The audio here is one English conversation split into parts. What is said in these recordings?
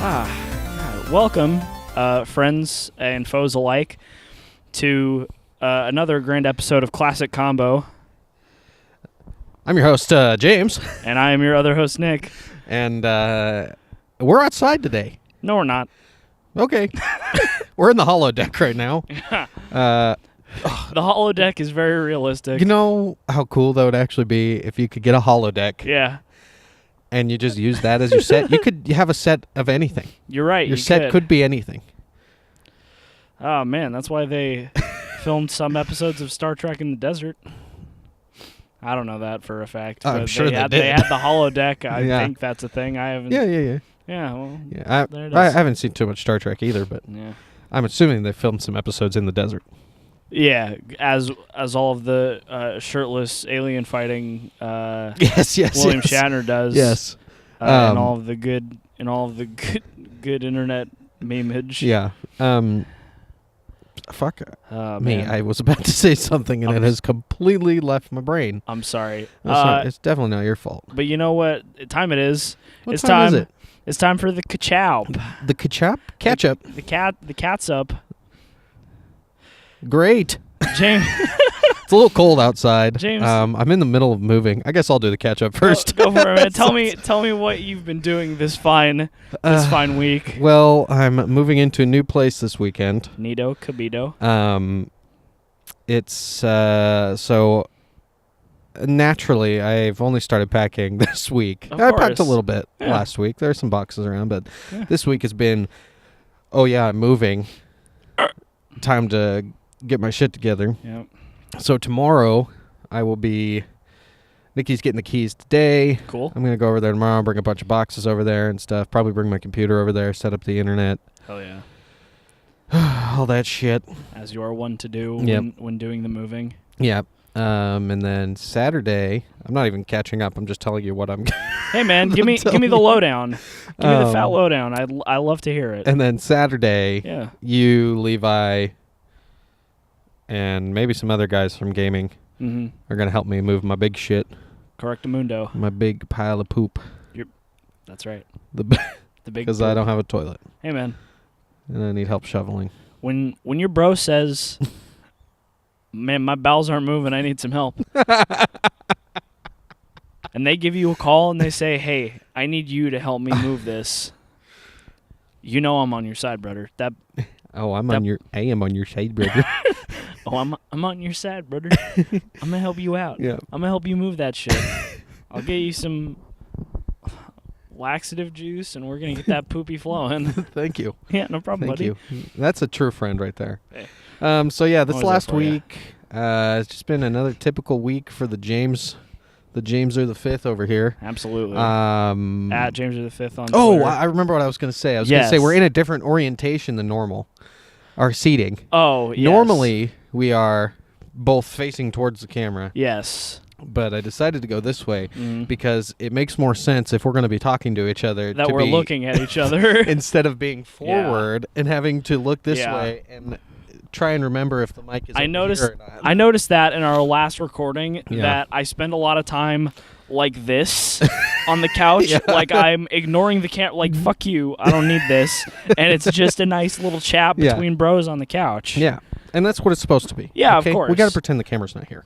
Welcome, friends and foes alike, to another grand episode of Classic Combo. I'm your host, James. And I am your other host, Nick. And we're outside today. No, we're not. Okay. We're in the holodeck right now. The holodeck is very realistic. You know how cool that would actually be if you could get a holodeck Yeah. and you just use that as your set? You could have a set of anything. You're right. Your set could be anything. Oh, man, that's why they filmed some episodes of Star Trek in the desert. I don't know that for a fact. I'm but sure they did. They had the holodeck. I Yeah. think that's a thing. I haven't. Yeah. Yeah, well, Yeah, there it I is. haven't seen too much Star Trek either, but Yeah. I'm assuming they filmed some episodes in the desert. Yeah, as all of the shirtless alien fighting Yes. William Shatner does. Yes. And all of the good internet memeage. Yeah. Fuck me. Man. I was about to say something and it has completely left my brain. I'm sorry. It's definitely not your fault. But you know what time it is? What it's time is it? It's time for the ka-chow. The ketchup? Ketchup. The cat's up. Great. James. It's a little cold outside. James. I'm in the middle of moving. I guess I'll do the ketchup first. Go for it, man. Tell me what you've been doing this fine week. Well, I'm moving into a new place this weekend. Neato, Cabito. It's so naturally I've only started packing this week. Of I packed a course. little bit Yeah. last week. There are some boxes around, but Yeah. this week has been, oh yeah, I'm moving. Time to get my shit together. Yep. So tomorrow I will be, Nikki's getting the keys today. Cool. I'm going to go over there tomorrow, bring a bunch of boxes over there and stuff. Probably bring my computer over there, set up the internet. Hell yeah. All that shit. As you are one to do Yep. when doing the moving. Yeah. And then Saturday, I'm not even catching up. I'm just telling you what I'm. Hey man, give me the lowdown. Give me the fat lowdown. I love to hear it. And then Saturday, Yeah. you, Levi, and maybe some other guys from gaming Mm-hmm. are going to help me move my big shit, Correctamundo. my big pile of poop. That's right. The The big. Because I don't have a toilet Hey man, and I need help shoveling. when your bro says, "Man, my bowels aren't moving. I need some help," and they give you a call and they say, "Hey, I need you to help me move this," you know I'm on your side, brother. Oh, I am on your side, brother. I'm on your side, brother. I'm gonna help you out. Yeah. I'm gonna help you move that shit. I'll get you some laxative juice, and we're gonna get that poopy flowing. Thank you. Yeah, no problem, Thank buddy. you. That's a true friend right there. Hey. So yeah, this Always last up for ya. week, it's just been another typical week for the James are the fifth over here. Absolutely. Um, At James are the Fifth on oh, Twitter. I remember what I was going to say. I was going to say Yes. we're in a different orientation than normal. Our seating. Oh, yes. Normally, we are both facing towards the camera, Yes. but I decided to go this way Mhm. because it makes more sense if we're going to be talking to each other That to we're be looking at each other. instead of being forward and having to look this Yeah. way and try and remember if the mic is I over noticed. here or not. I noticed that in our last recording Yeah. that I spend a lot of time like this on the couch, Yeah. like I'm ignoring the camera. Like fuck you, I don't need this, and it's just a nice little chat Yeah. between bros on the couch. Yeah, and that's what it's supposed to be. Yeah, of okay? course. We got to pretend the camera's not here.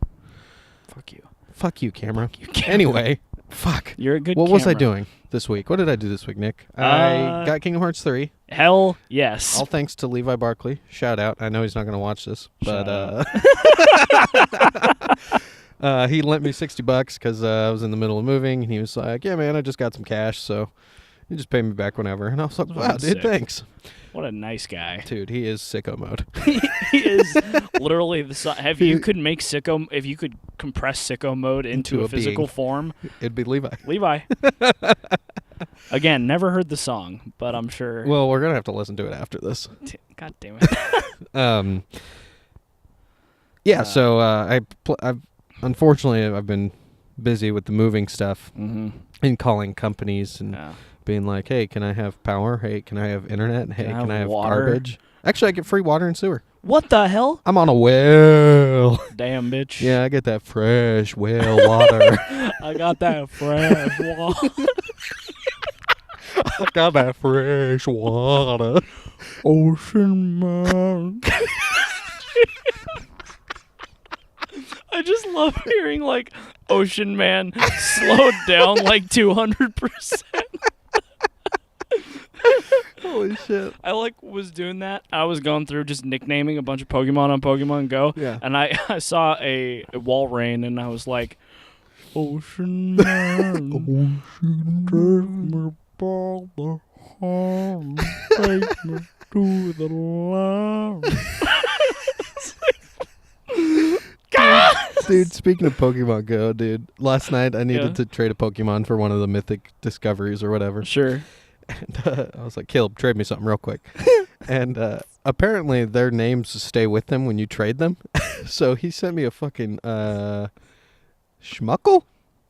Fuck you. Fuck you, camera. You camera. Anyway, fuck. You're a good. What was I camera. doing this week? What did I do this week, Nick? I got Kingdom Hearts 3. Hell yes. All thanks to Levi Barkley. Shout out. I know he's not going to watch this, but he lent me $60 because I was in the middle of moving, and he was like, "Yeah, man, I just got some cash, so you just pay me back whenever." And I was like, Oh, "Wow, dude, sick. thanks, What a nice guy. dude." He is sicko mode. He is literally the. If you could make sicko, if you could compress sicko mode into Into a a physical being. form, It'd be Levi. Levi. Again, never heard the song, but I'm sure. Well, we're gonna have to listen to it after this. God damn it. Yeah. So I've unfortunately I've been busy with the moving stuff Mm-hmm. and calling companies and Yeah. being like, "Hey, can I have power? Hey, can I have internet? Hey, I can I have have water?" garbage?" Actually, I get free water and sewer. What the hell? I'm on a well. Damn, bitch. Yeah, I get that fresh well water. I got that fresh water. I got that fresh water. Ocean man. I just love hearing like Ocean Man slowed down like 200%. Holy shit. I like was doing that. I was going through just nicknaming a bunch of Pokemon on Pokemon Go. Yeah. And I saw a Walrein and I was like, Ocean Man, Ocean take me by the hand, take me to the land. Dude, speaking of Pokemon Go, dude, last night I needed to trade a Pokemon for one of the mythic discoveries or whatever. Sure. And I was like, Caleb, trade me something real quick. And apparently their names stay with them when you trade them. So he sent me a fucking Schmuckle?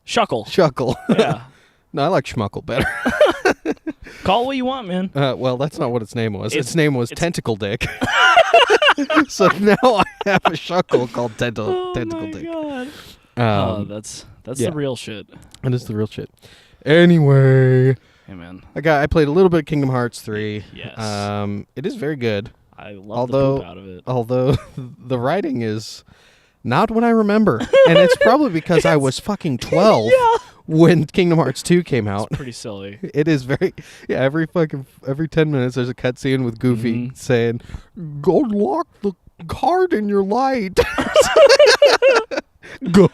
Shuckle. Shuckle. Yeah. No, I like Schmuckle better. Call what you want, man. Well, that's not what its name was. Its name was Tentacle Dick. So now I have a Shuckle called Tentacle Dick. God. That's yeah. the real shit. That is the real shit. Anyway, Hey, man. I played a little bit of Kingdom Hearts 3. Yes. It is very good. I love the poop out of it. Although the writing is not what I remember. And it's probably because I was fucking 12 when Kingdom Hearts 2 came out. It's pretty silly. It is very, every 10 minutes there's a cutscene with Goofy saying, go lock the card in your light. Go.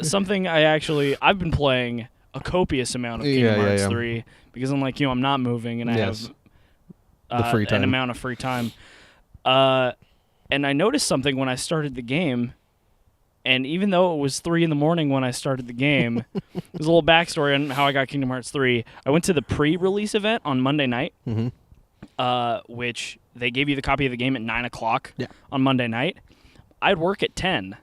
Something I've been playing a copious amount of Kingdom Hearts 3 because I'm like, I'm not moving and I have the free time. an amount of free time. And I noticed something when I started the game, and even though it was 3 a.m. when I started the game, there's a little backstory on how I got Kingdom Hearts 3. I went to the pre-release event on Monday night, which they gave you the copy of the game at 9 o'clock on Monday night. I'd work at 10.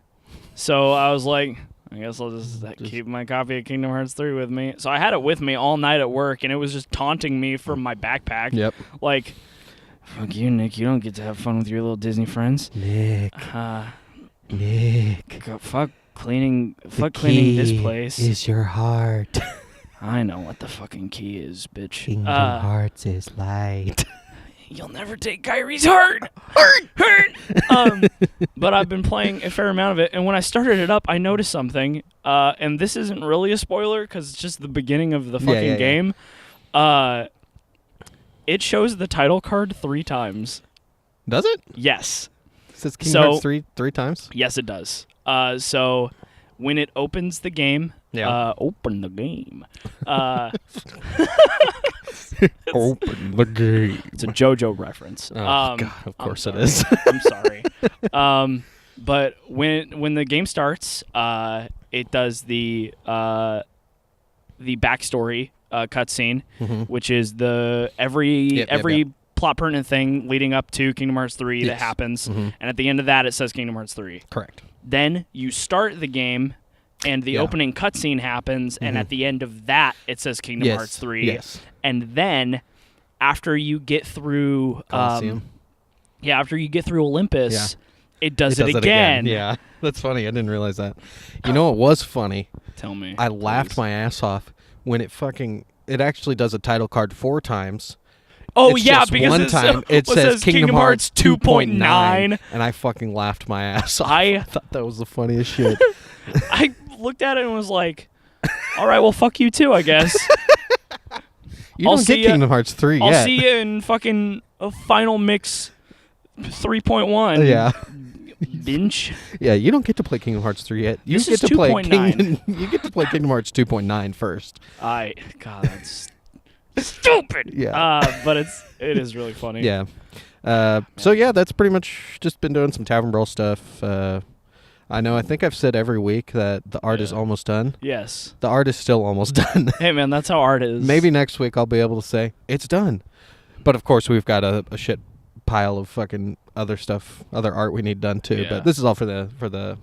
So I was like, I guess I'll just keep my copy of Kingdom Hearts 3 with me. So I had it with me all night at work, and it was just taunting me from my backpack. Yep. Like, fuck you, Nick. You don't get to have fun with your little Disney friends. Nick. Fuck cleaning this place. Is your heart. I know what the fucking key is, bitch. Kingdom Hearts is light. You'll never take Kyrie's heart. But I've been playing a fair amount of it, and when I started it up, I noticed something. And this isn't really a spoiler because it's just the beginning of the fucking game. It shows the title card 3 times. Does it? Yes. It says Kingdom Hearts 3 times? Yes, it does. So when it opens the game, open the game. Open the game. It's a JoJo reference. Oh, God, of course it is. I'm sorry. But when the game starts, it does the backstory cutscene, which is the every plot pertinent thing leading up to Kingdom Hearts 3 that happens, and at the end of that it says Kingdom Hearts 3. Correct. Then you start the game, and the opening cutscene happens, and at the end of that it says Kingdom Hearts 3. Yes. And then after you get through after you get through Olympus, it does it again. Yeah, that's funny. I didn't realize that. You know what was funny? Tell me. I laughed my ass off when it actually does a title card 4 times. Oh, it's yeah, just because one time it says Kingdom Hearts 2.9, and I fucking laughed my ass off. I thought that was the funniest shit. I looked at it and was like, all right, well, fuck you too, I guess. You don't get Kingdom Hearts 3 yet. I'll see you in fucking Final Mix 3.1. Yeah. Binge. Yeah, you don't get to play Kingdom Hearts 3 yet. You get to play you get to play Kingdom Hearts 2.9 first. God, that's stupid. Yeah. But it is really funny. Yeah. So yeah, that's pretty much just been doing some Tavern Brawl stuff. I think I've said every week that the art is almost done. Yes. The art is still almost done. Hey, man, that's how art is. Maybe next week I'll be able to say, it's done. But, of course, we've got a shit pile of fucking other stuff, other art we need done, too. Yeah. But this is all for the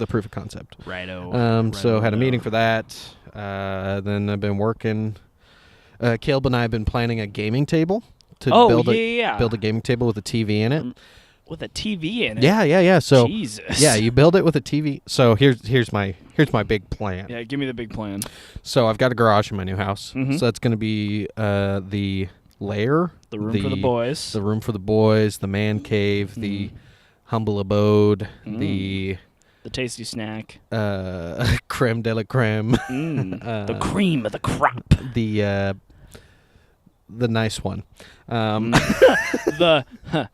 proof of concept. Righto. So had a meeting for that. Then I've been working. Caleb and I have been planning a gaming table to build a gaming table with a TV in it. With a TV in it. Yeah. So Jesus. yeah, you build it with a TV. So here's my big plan. Yeah, give me the big plan. So I've got a garage in my new house. Mhm. So that's going to be the lair, The room for the boys. the room for the boys, the man cave, the humble abode, the tasty snack. creme de la creme, The cream of the crop. the nice one,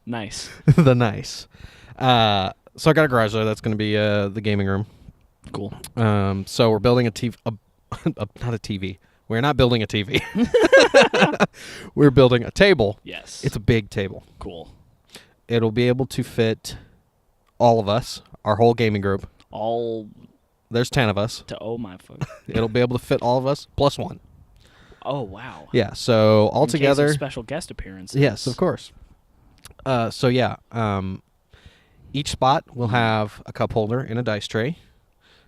Nice. the nice. So I got a garage there. That's going to be the gaming room. Cool. So we're building a TV. Not a TV. We're not building a TV. We're building a table. Yes. It's a big table. Cool. It'll be able to fit all of us, our whole gaming group. There's 10 of us. Oh my fuck. It'll be able to fit all of us plus one. Oh wow. Yeah. So all In case together. of special guest appearances. Yes, of course. So yeah. Each spot will have a cup holder and a dice tray.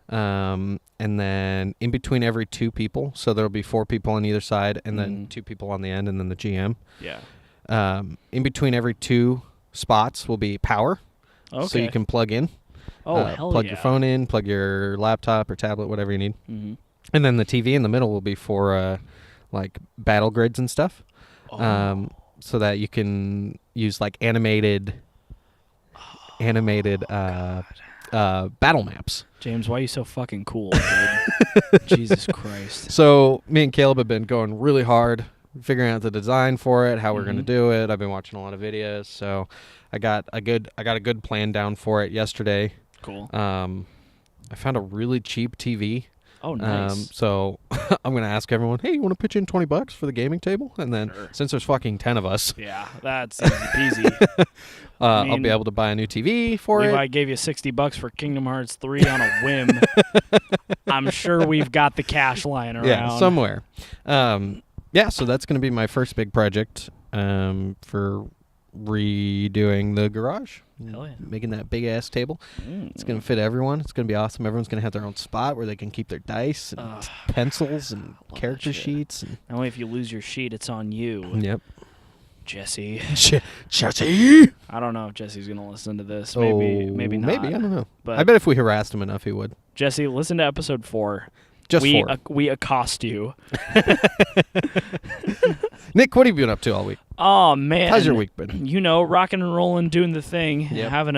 And then in between every 2 people, so there'll be 4 people on either side, and then 2 people on the end, and then the GM. Yeah. In between every 2 spots will be power, Okay. so you can plug in. Oh hell plug yeah. your phone in, plug your laptop or tablet, whatever you need. Mm-hmm. And then the TV in the middle will be for like battle grids and stuff, so that you can use like animated battle maps. James, why are you so fucking cool, dude? Jesus Christ. So me and Caleb have been going really hard figuring out the design for it, how we're going to do it. I've been watching a lot of videos, so I got a good plan down for it yesterday. Cool. I found a really cheap TV. Oh, nice. So I'm going to ask everyone, hey, you want to pitch in $20 for the gaming table? And then since there's fucking 10 of us, yeah, that's easy peasy. I'll be able to buy a new TV for it. If I gave you $60 for Kingdom Hearts 3 on a whim, I'm sure we've got the cash lying around. Yeah, somewhere. Yeah, so that's going to be my first big project for redoing the garage. Hell yeah. Making that big-ass table. It's going to fit everyone. It's going to be awesome. Everyone's going to have their own spot where they can keep their dice and pencils and character sheets. And only if you lose your sheet, it's on you. Yep. Jesse. Jesse! I don't know if Jesse's going to listen to this. Maybe not. Maybe, I don't know. But I bet if we harassed him enough, he would. Jesse, listen to episode 4. Just 4. We accost you. Nick, what have you been up to all week? Oh man, how's your week been? You know, rocking and rolling, doing the thing, Yep. having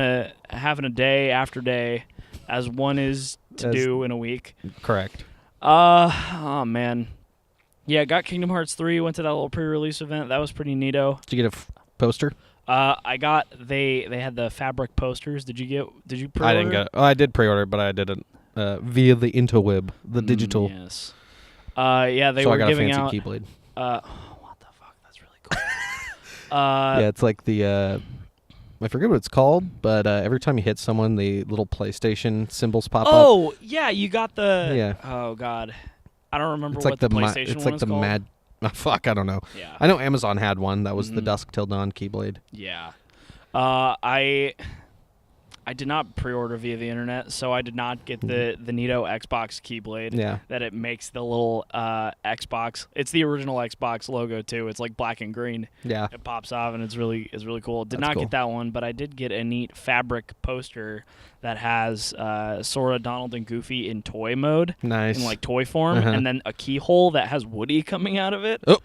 a day after day, as one is to do in a week. Correct. Oh man, yeah. Got Kingdom Hearts 3. Went to that little pre-release event. That was pretty neato. Did you get a poster? I got they had the fabric posters. Did you pre-order? I didn't get. Oh, I did pre-order, but I didn't via the interweb, the digital. Yes. Yeah, they so were I got giving a fancy out. Keyblade. What the fuck? That's really cool. Yeah, it's like the I forget what it's called, but every time you hit someone, the little PlayStation symbols pop up. Oh yeah, you got the. Yeah. Oh god, I don't remember It's what like the the PlayStation it's one like is the called. mad. Oh, fuck, I don't know. Yeah. I know Amazon had one that was the Dusk Till Dawn Keyblade. Yeah. I did not pre-order via the internet, so I did not get the Neato Xbox Keyblade. Yeah. That it makes the little Xbox. It's the original Xbox logo too. It's like black and green. Yeah. It pops off and it's really cool. Did That's not cool. get that one, but I did get a neat fabric poster that has Sora, Donald, and Goofy in toy mode. Nice. In like toy form, and then a keyhole that has Woody coming out of it. Oh.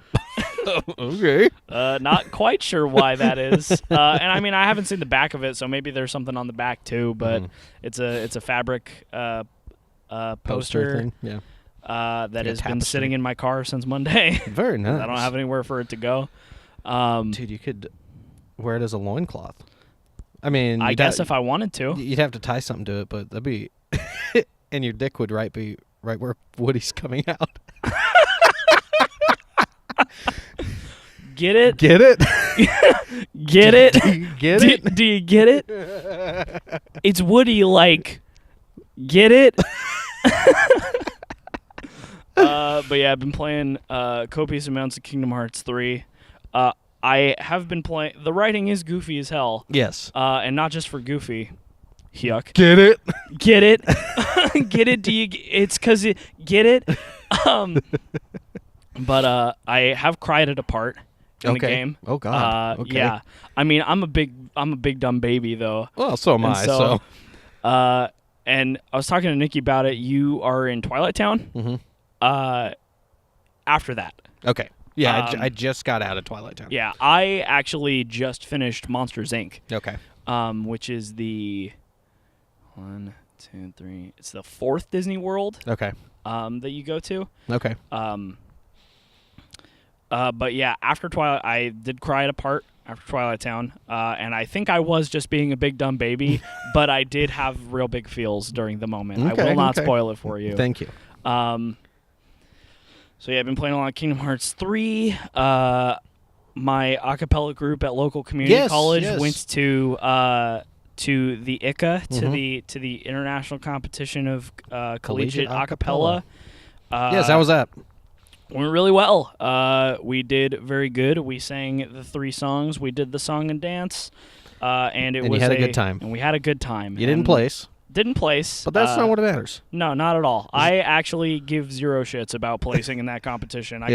Okay. Not quite sure why that is. And I mean, I haven't seen the back of it, so maybe there's something on the back too. But it's a fabric poster thing. Yeah. that Like a has been tapestry. sitting in my car since Monday. Very nice. I don't have anywhere for it to go. Dude, you could wear it as a loincloth. I mean, I guess if I wanted to. you'd have to tie something to it, but that'd be, and your dick would be right where Woody's coming out. Get it? Get it? Get it? Do you get it? Do you get it? It's Woody, like, get it? But yeah, I've been playing copious amounts of Kingdom Hearts 3. I have been playing. The writing is goofy as hell. Yes. And not just for Goofy. Yuck. Get it? Get it? Get it? Do you? It's because it. Get it? But I have cried it apart. in the game. Oh God. Okay. Yeah. I mean, I'm a big dumb baby though. Well, so am I. So. And I was talking to Nikki about it. You are in Twilight Town. Mm-hmm. After that. Okay. Yeah, I just got out of Twilight Town. Yeah, I actually just finished Monsters Inc. Okay. Which is the 1, 2, 3. It's the 4th Disney World. Okay. That you go to. Okay. But yeah, after Twilight, I did cry at a part after Twilight Town, and I think I was just being a big dumb baby, but I did have real big feels during the moment. Okay, I will not okay. spoil it for you. Thank you. So yeah, I've been playing a lot of Kingdom Hearts 3. My a cappella group at local community college went to the ICA, to the international competition of collegiate a cappella. Yes, how was that? Went really well. We did very good. We sang the 3 songs. We did the song and dance, and you had a good time. And we had a good time. You didn't place. Didn't place. But that's not what matters. No, not at all. I actually give 0 shits about placing in that competition. I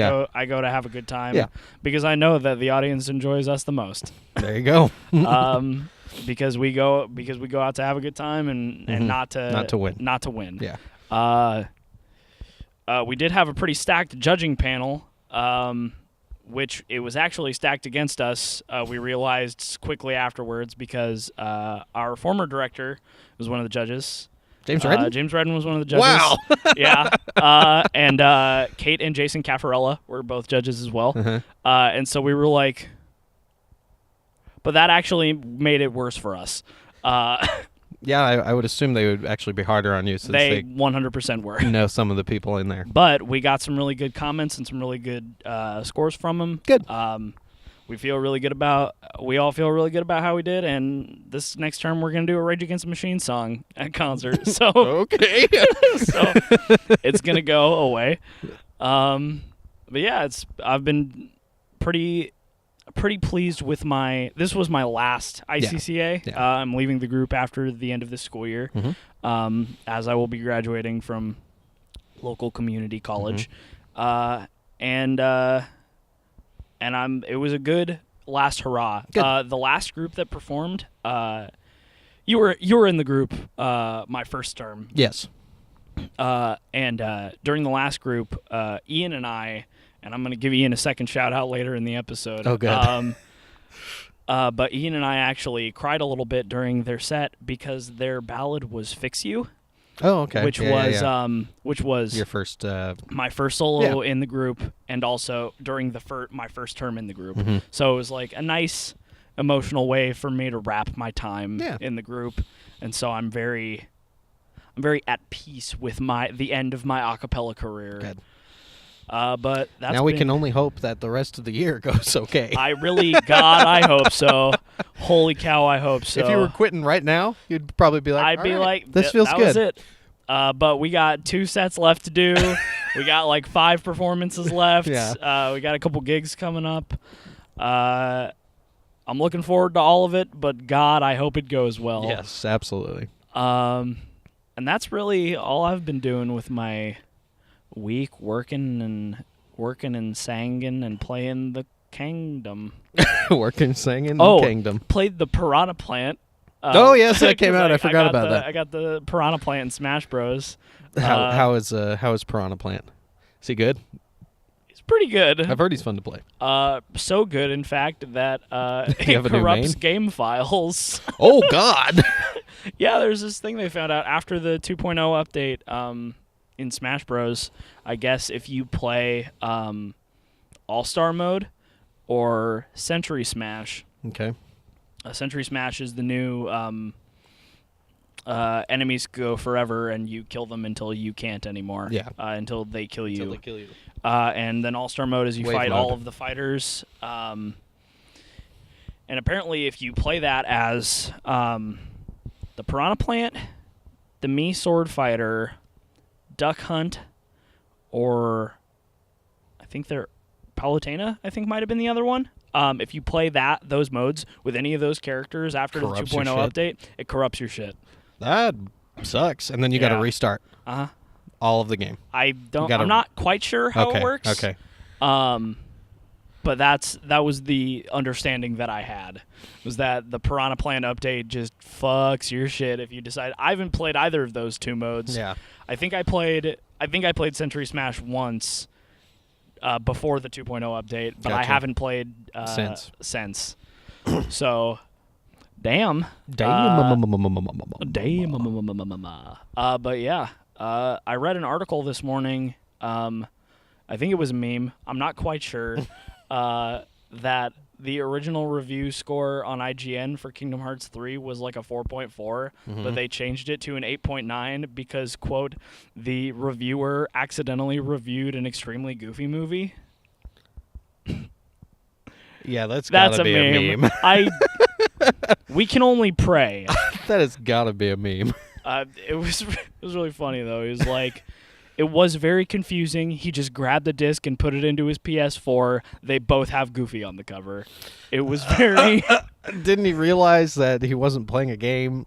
go to have a good time because I know that the audience enjoys us the most. There you go. Because we go out to have a good time and not to win. Not to win. Yeah. We did have a pretty stacked judging panel, which it was actually stacked against us. We realized quickly afterwards because our former director was one of the judges. James Redden? James Redden was one of the judges. Wow. Yeah. And Kate and Jason Caffarella were both judges as well. And so we were like, but that actually made it worse for us. Yeah, I would assume they would actually be harder on you since they 100% were. Know some of the people in there. But we got some really good comments and some really good scores from them. Good. We all feel really good about how we did, and this next term we're going to do a Rage Against the Machine song at concert. So okay. So it's going to go away. But yeah, I've been pretty pleased with this was my last ICCA. Yeah. I'm leaving the group after the end of this school year, as I will be graduating from local community college. And it was a good last hurrah. Good. The last group that performed, you were in the group my first term. Yes. And during the last group, Ian and I'm going to give Ian a second shout out later in the episode. Oh, good. But Ian and I actually cried a little bit during their set because their ballad was "Fix You." Oh, okay. Which was your first my first solo in the group, and also during my first term in the group. So it was like a nice emotional way for me to wrap my time in the group, and so I'm very at peace with the end of my a cappella career. Good. But that's now we can only hope that the rest of the year goes okay. I hope so. Holy cow, I hope so. If you were quitting right now, you'd probably be like, I'd be like, this feels that good. Was it. But we got 2 sets left to do. We got like 5 performances left. Yeah. We got a couple gigs coming up. I'm looking forward to all of it, but God, I hope it goes well. Yes, absolutely. And that's really all I've been doing with my week, working and singing and playing the Kingdom. Working, singing, the Kingdom. Played the Piranha Plant. Yes, that came out. I forgot about that. I got the Piranha Plant in Smash Bros. How is Piranha Plant? Is he good? He's pretty good. I've heard he's fun to play. So good, in fact, that it corrupts game files. Oh God! Yeah, there's this thing they found out after the 2.0 update. In Smash Bros, I guess if you play All-Star mode or Century Smash. Okay. Century Smash is the new enemies go forever and you kill them until you can't anymore. Yeah. Until they kill you. Until they kill you. And then All-Star mode is you Wave fight mode. all of the fighters. And apparently if you play that as the Piranha Plant, the Mii Sword Fighter, Duck Hunt, or I think Palutena, I think might have been the other one. If you play those modes with any of those characters after the 2.0 update, it corrupts your shit. That sucks. And then you got to restart. All of the game. I'm not quite sure how it works. Okay. But But that was the understanding that I had, was that the Piranha Plant update just fucks your shit if you decide. I haven't played either of those two modes. Yeah. I think I played Century Smash once before the 2.0 update, but I Gotcha. haven't played since. So, damn. Damn. But yeah, I read an article this morning. I think it was a meme. I'm not quite sure. That the original review score on IGN for Kingdom Hearts 3 was like a 4.4, but they changed it to an 8.9 because, quote, the reviewer accidentally reviewed an extremely goofy movie. Yeah, that's a be a meme. We can only pray. That has gotta be a meme. It was really funny though. He was like, it was very confusing. He just grabbed the disc and put it into his PS4. They both have Goofy on the cover. It was very... Didn't he realize that he wasn't playing a game?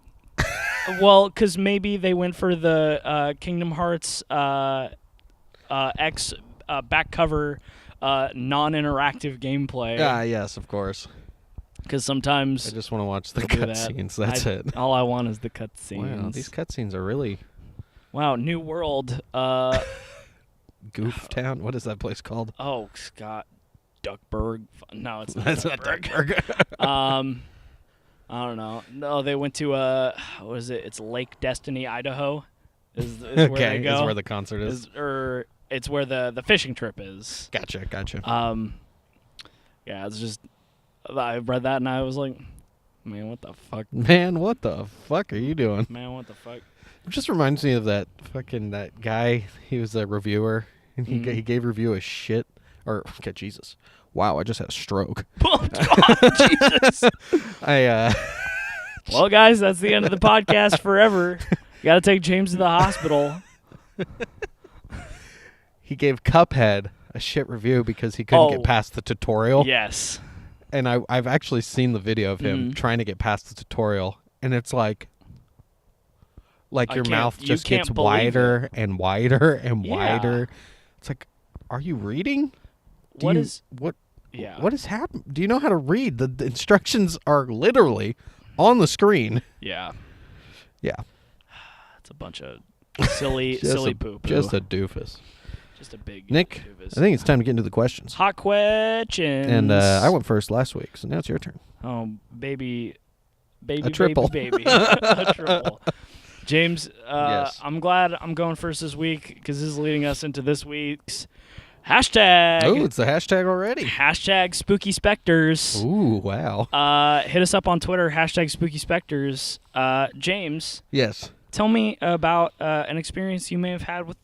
Well, because maybe they went for the Kingdom Hearts X back cover non-interactive gameplay. Yes, of course. Because sometimes... I just want to watch the they'll do cutscenes. That's it. All I want is the cutscenes. Wow, these cutscenes are really... Wow, New World. Goof Town? What is that place called? Oh, Scott. Duckburg. No, it's not That's Duckburg. not Duckburg. I don't know. No, they went to, what is it? It's Lake Destiny, Idaho. Is where they go. Is where the concert is. Or it's where the fishing trip is. Gotcha. Yeah, it's just, I read that and I was like, man, what the fuck? Man, what the fuck are you doing? Man, what the fuck? It just reminds me of that guy. He was a reviewer, and he gave review a shit. Or, okay, Jesus. Wow, I just had a stroke. Oh, God, Jesus. Well, guys, that's the end of the podcast forever. Got to take James to the hospital. He gave Cuphead a shit review because he couldn't get past the tutorial. Yes. And I've actually seen the video of him trying to get past the tutorial, and it's like your mouth just gets wider and wider and wider. It's like, are you reading? What is happening? Do you know how to read? The instructions are literally on the screen. Yeah. Yeah. It's a bunch of silly poo-poo. Just a doofus. Just a big Nick, doofus. I think it's time to get into the questions. Hot questions. And I went first last week, so now it's your turn. Oh, baby, a triple. baby. A triple. James, yes. I'm glad I'm going first this week because this is leading us into this week's hashtag. Oh, it's the hashtag already. Hashtag Spooky Specters. Ooh, wow. Hit us up on Twitter, hashtag Spooky Specters. James. Yes. Tell me about an experience you may have had with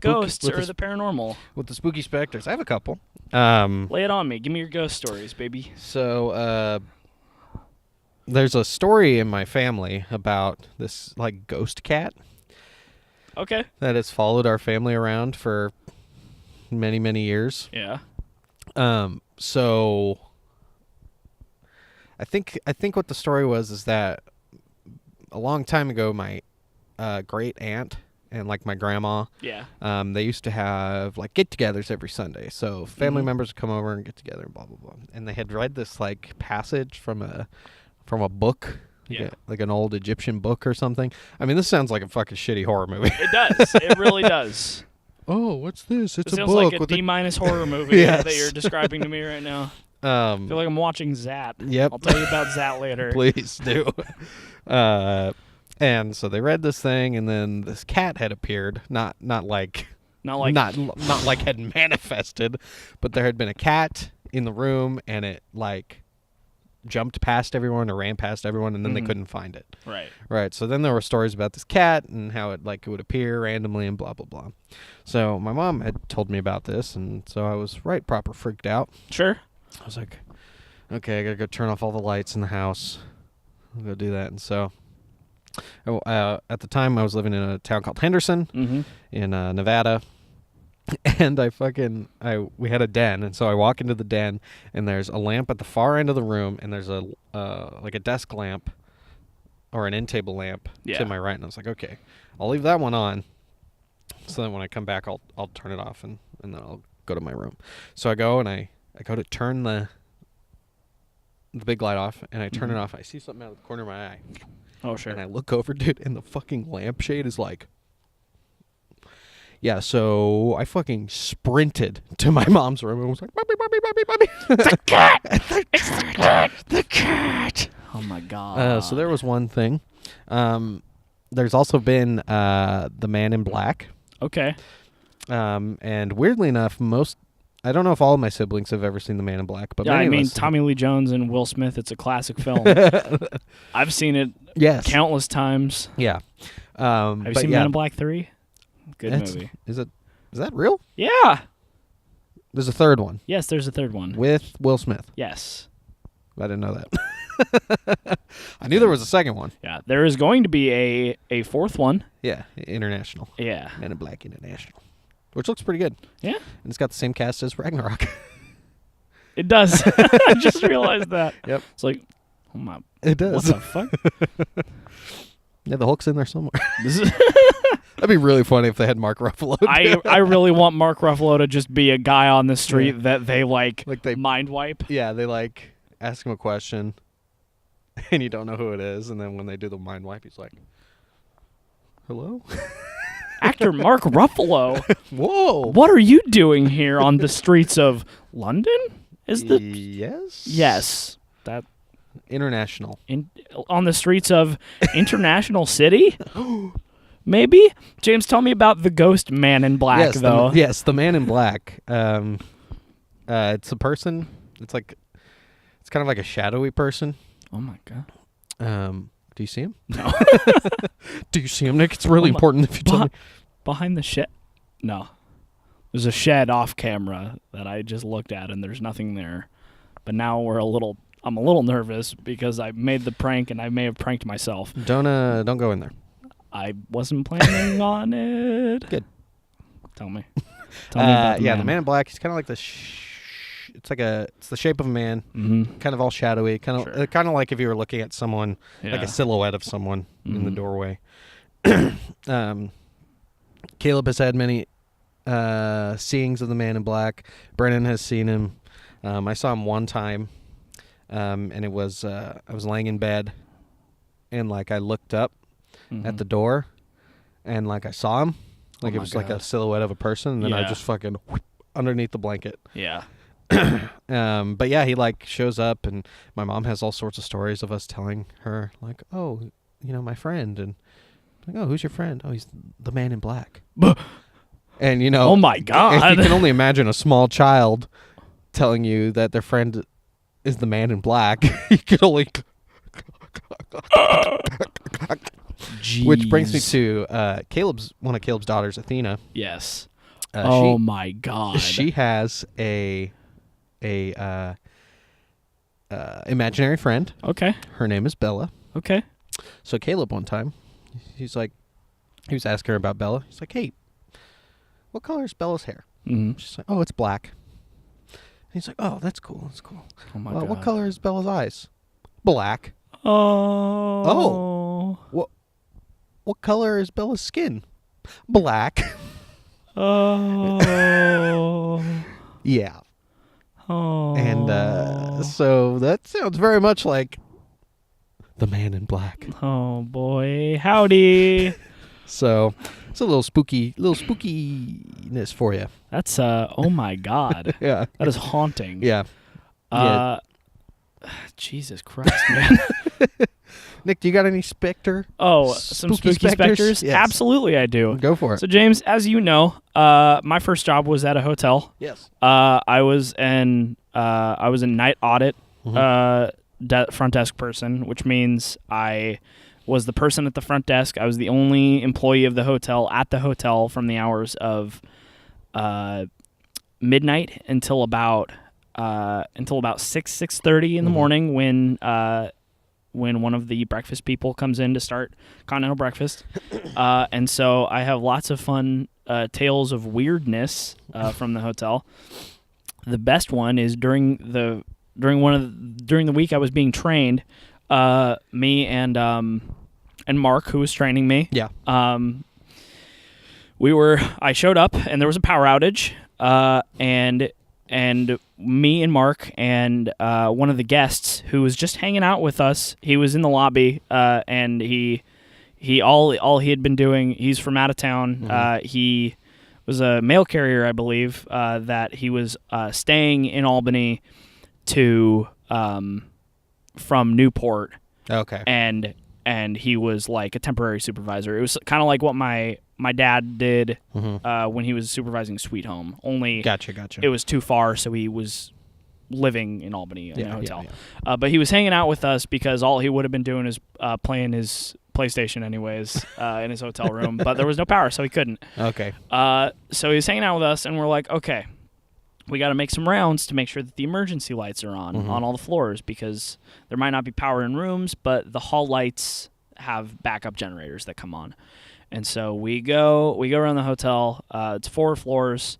ghosts or the paranormal. With the spooky specters. I have a couple. Lay it on me. Give me your ghost stories, baby. So, there's a story in my family about this, ghost cat. Okay. That has followed our family around for many, many years. Yeah. So, I think what the story was is that a long time ago, my great aunt and my grandma, they used to have get-togethers every Sunday. So family members would come over and get together and blah blah blah. And they had read this passage from a book, like an old Egyptian book or something. I mean, this sounds like a fucking shitty horror movie. It does. It really does. Oh, what's this? It's a book. Sounds like a D- horror movie that you're describing to me right now. I feel like I'm watching Zat. Yep. I'll tell you about Zat later. Please do. And so they read this thing, and then this cat had appeared. Not like had manifested, but there had been a cat in the room, and it jumped past everyone or ran past everyone, and then they couldn't find it. Right. So then there were stories about this cat and how it would appear randomly and blah blah blah. So my mom had told me about this, and so I was proper freaked out. Sure. I was like, okay, I gotta go turn off all the lights in the house. I'll go do that. And so, at the time, I was living in a town called Henderson in Nevada. And we had a den, and so I walk into the den, and there's a lamp at the far end of the room, and there's a desk lamp or an end table lamp to my right, and I was like, okay, I'll leave that one on, so then when I come back, I'll turn it off, and then I'll go to my room. So I go and I I go to turn the big light off, and I turn it off. I see something out of the corner of my eye. Oh, sure. And I look over, dude, and the fucking lampshade is like... Yeah, so I fucking sprinted to my mom's room and was like, "Mommy, mommy, mommy, mommy." The cat! It's the cat! The cat! Oh, my God. So there was one thing. There's also been The Man in Black. Okay. And weirdly enough, I don't know if all of my siblings have ever seen The Man in Black, but Yeah, many I of mean, us- Tommy Lee Jones and Will Smith, it's a classic film. I've seen it Yes. countless times. Yeah. Have you seen Men in Black 3? Good movie. Is that real? Yeah. There's a third one Yes, there's a third one. with Will Smith. Yes. I didn't know that. I knew there was a second one. Yeah, there is going to be a fourth one. Yeah, international. Yeah. Men in Black International. Which looks pretty good. Yeah, And it's got the same cast as Ragnarok. it does. I just realized that. Yep. It's like, oh my, It does. what the fuck? Yeah, the Hulk's in there somewhere. This is That'd be really funny if they had Mark Ruffalo. I really want Mark Ruffalo to just be a guy on the street that they Like they- mind wipe. Yeah, they like ask him a question, and you don't know who it is, and then when they do the mind wipe, he's like, "Hello." Actor Mark Ruffalo. Whoa. What are you doing here on the streets of London? Is the Yes. yes that International. on the streets of International City? Maybe. James, tell me about the Ghost Man in Black, Yes, though. the Man in Black. It's a person. It's kind of like a shadowy person. Oh my god. Do you see him? No. Do you see him, Nick? It's really Oh my- important if you tell me. Behind the shed? No. There's a shed off camera that I just looked at, and there's nothing there. But now I'm a little nervous because I made the prank, and I may have pranked myself. Don't go in there. I wasn't planning on it. Good. Tell me. Tell me about The Man in Black. He's kind of like it's the shape of a man, Mm-hmm. kind of all shadowy, kind of like if you were looking at someone, like a silhouette of someone in the doorway. Caleb has had many seeings of the Man in Black. Brennan has seen him. I saw him one time, and it was I was laying in bed, and like I looked up at the door, and like I saw him, like it was like a silhouette of a person, and then I just fucking underneath the blanket. Yeah. But yeah, he like shows up, and my mom has all sorts of stories of us telling her like, oh, my friend, and like, oh, who's your friend? Oh, he's the Man in Black. And Oh my god. if you can only imagine a small child telling you that their friend is the Man in Black, you can only. Which brings me to one of Caleb's daughters, Athena. Yes. Oh my god. She has a imaginary friend. Okay. Her name is Bella. Okay. So Caleb one time, he was asking her about Bella. He's like, hey, what color is Bella's hair? Mm-hmm. She's like, oh, it's black. And he's like, oh, that's cool. That's cool. Oh my Well, god. what color is Bella's eyes? Black. Oh. What color is Bella's skin? Black. Oh. Yeah. Oh. And so that sounds very much like the Man in Black. Oh boy. Howdy. So it's a little spookiness for you. That's oh my god. Yeah. That is haunting. Yeah. Jesus Christ, man. Nick, do you got any specter? Oh, some spooky specters? Yes. Absolutely I do. Go for it. So James, as you know, my first job was at a hotel. Yes. I was a night audit front desk person, which means I was the person at the front desk. I was the only employee of the hotel at the hotel from the hours of midnight until about 6:30 in the morning when one of the breakfast people comes in to start continental breakfast. And so I have lots of fun tales of weirdness from the hotel. The best one is during the week I was being trained, me and Mark, who was training me. Yeah. I showed up and there was a power outage, and me and Mark and one of the guests who was just hanging out with us. He was in the lobby, and he all he had been doing. He's from out of town. He was a mail carrier, I believe. That he was staying in Albany to from Newport. Okay. And he was like a temporary supervisor. It was kind of like what my dad did when he was supervising Sweet Home. Only Gotcha. it was too far, so he was living in Albany in a hotel. Yeah. But he was hanging out with us because all he would have been doing is playing his PlayStation anyways in his hotel room. But there was no power, so he couldn't. Okay. So he was hanging out with us, and we're like, okay, we got to make some rounds to make sure that the emergency lights are on all the floors, because there might not be power in rooms, but the hall lights have backup generators that come on. And so we go around the hotel. It's 4 floors.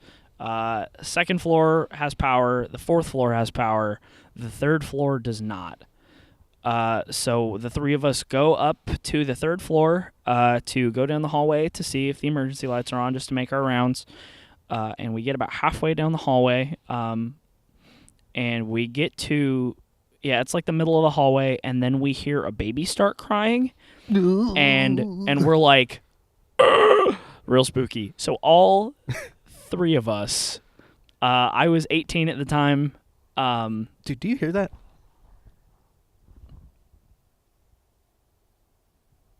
Second floor has power. The 4th floor has power. The 3rd floor does not. So the 3 of us go up to the 3rd floor to go down the hallway to see if the emergency lights are on, just to make our rounds. And we get about halfway down the hallway, and we get to, it's like the middle of the hallway, and then we hear a baby start crying, and we're like, real spooky. So all 3 of us, I was 18 at the time. Dude, do you hear that?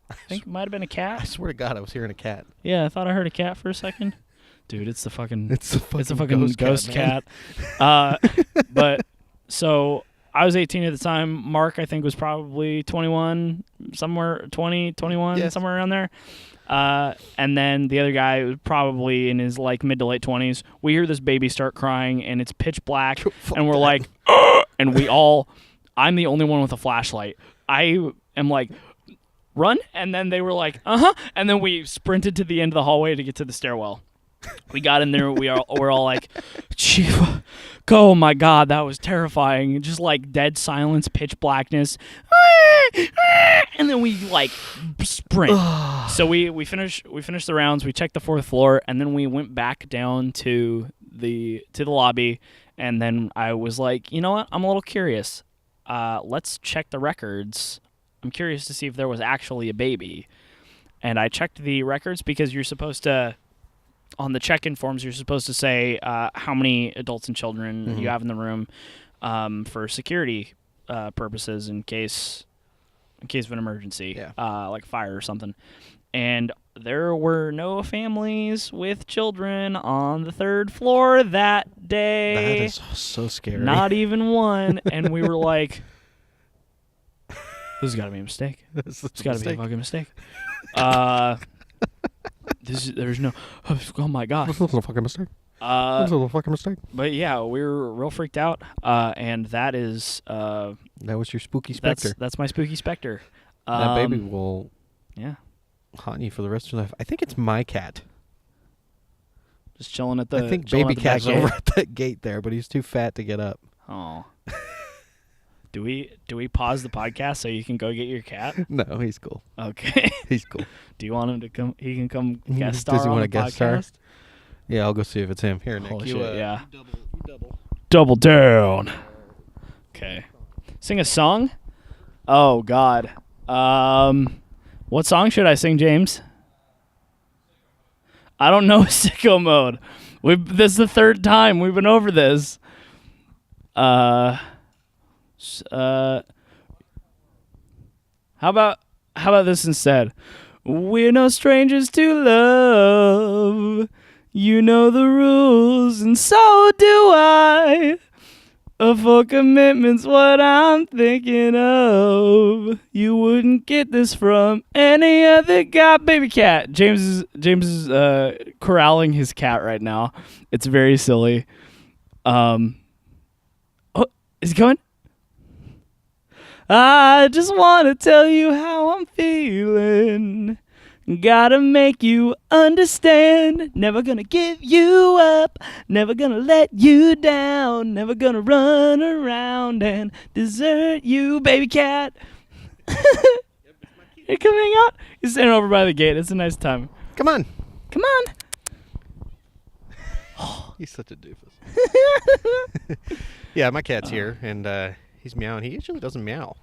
I think it might have been a cat. I swear to God, I was hearing a cat. Yeah, I thought I heard a cat for a second. Dude, it's the fucking ghost cat. But so I was 18 at the time. Mark, I think, was probably 21, somewhere 20, 21, somewhere around there. And then the other guy was probably in his like mid to late 20s. We hear this baby start crying, and it's pitch black, and we're like, and I'm the only one with a flashlight. I am like, run, and then they were like, and then we sprinted to the end of the hallway to get to the stairwell. We got in there. We're all like, "Chief, oh my God, that was terrifying!" Just like dead silence, pitch blackness, and then we like sprint. So we finished the rounds. We checked the 4th floor, and then we went back down to the lobby. And then I was like, you know what? I'm a little curious. Let's check the records. I'm curious to see if there was actually a baby. And I checked the records, because you're supposed to, on the check-in forms, you're supposed to say how many adults and children you have in the room for security purposes in case of an emergency, like fire or something. And there were no families with children on the 3rd floor that day. That is so scary. Not even one. And we were like, this has got to be a mistake. It's got to be a fucking mistake. There's no. Oh my God! This was a fucking mistake. This was a fucking mistake. But yeah, we were real freaked out. And that is. That was your spooky specter. That's my spooky specter. That baby will. Yeah. Haunt you for the rest of your life. I think it's my cat. Just chilling at the. I think baby cat's over at that gate there, but he's too fat to get up. Oh. Do we pause the podcast so you can go get your cat? No, he's cool. Okay. He's cool. Do you want him to come? He can come guest star. Does he on want the to guest star? podcast? Yeah, I'll go see if it's him. Here, Nick. Holy You, shit, yeah. You double. Double down. Okay. Sing a song? Oh God. What song should I sing, James? I don't know. Sicko Mode. This is the 3rd time we've been over this. How about this instead? We're no strangers to love. You know the rules, and so do I. A full commitment's what I'm thinking of. You wouldn't get this from any other guy. Baby cat. James is corralling his cat right now. It's very silly. Oh, is he going? I just want to tell you how I'm feeling. Gotta make you understand. Never gonna give you up. Never gonna let you down. Never gonna run around and desert you, baby cat. You're coming out? He's standing over by the gate. It's a nice time. Come on. Come on. He's such a doofus. Yeah, my cat's here, and he's meowing. He usually doesn't meow.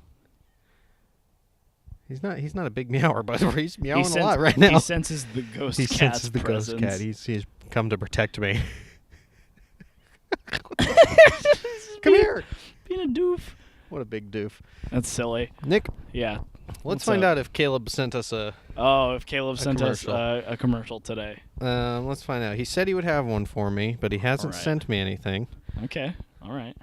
He's not a big meower, but he's meowing a lot right now. He senses the ghost He cat's senses the presence. ghost cat. He's come to protect me. Come here. Being a doof. What a big doof. That's silly. Nick, Yeah. let's find out if Caleb sent us a... if Caleb sent us commercial. a commercial today. Let's find out. He said he would have one for me, but he hasn't sent me anything. Okay. All right.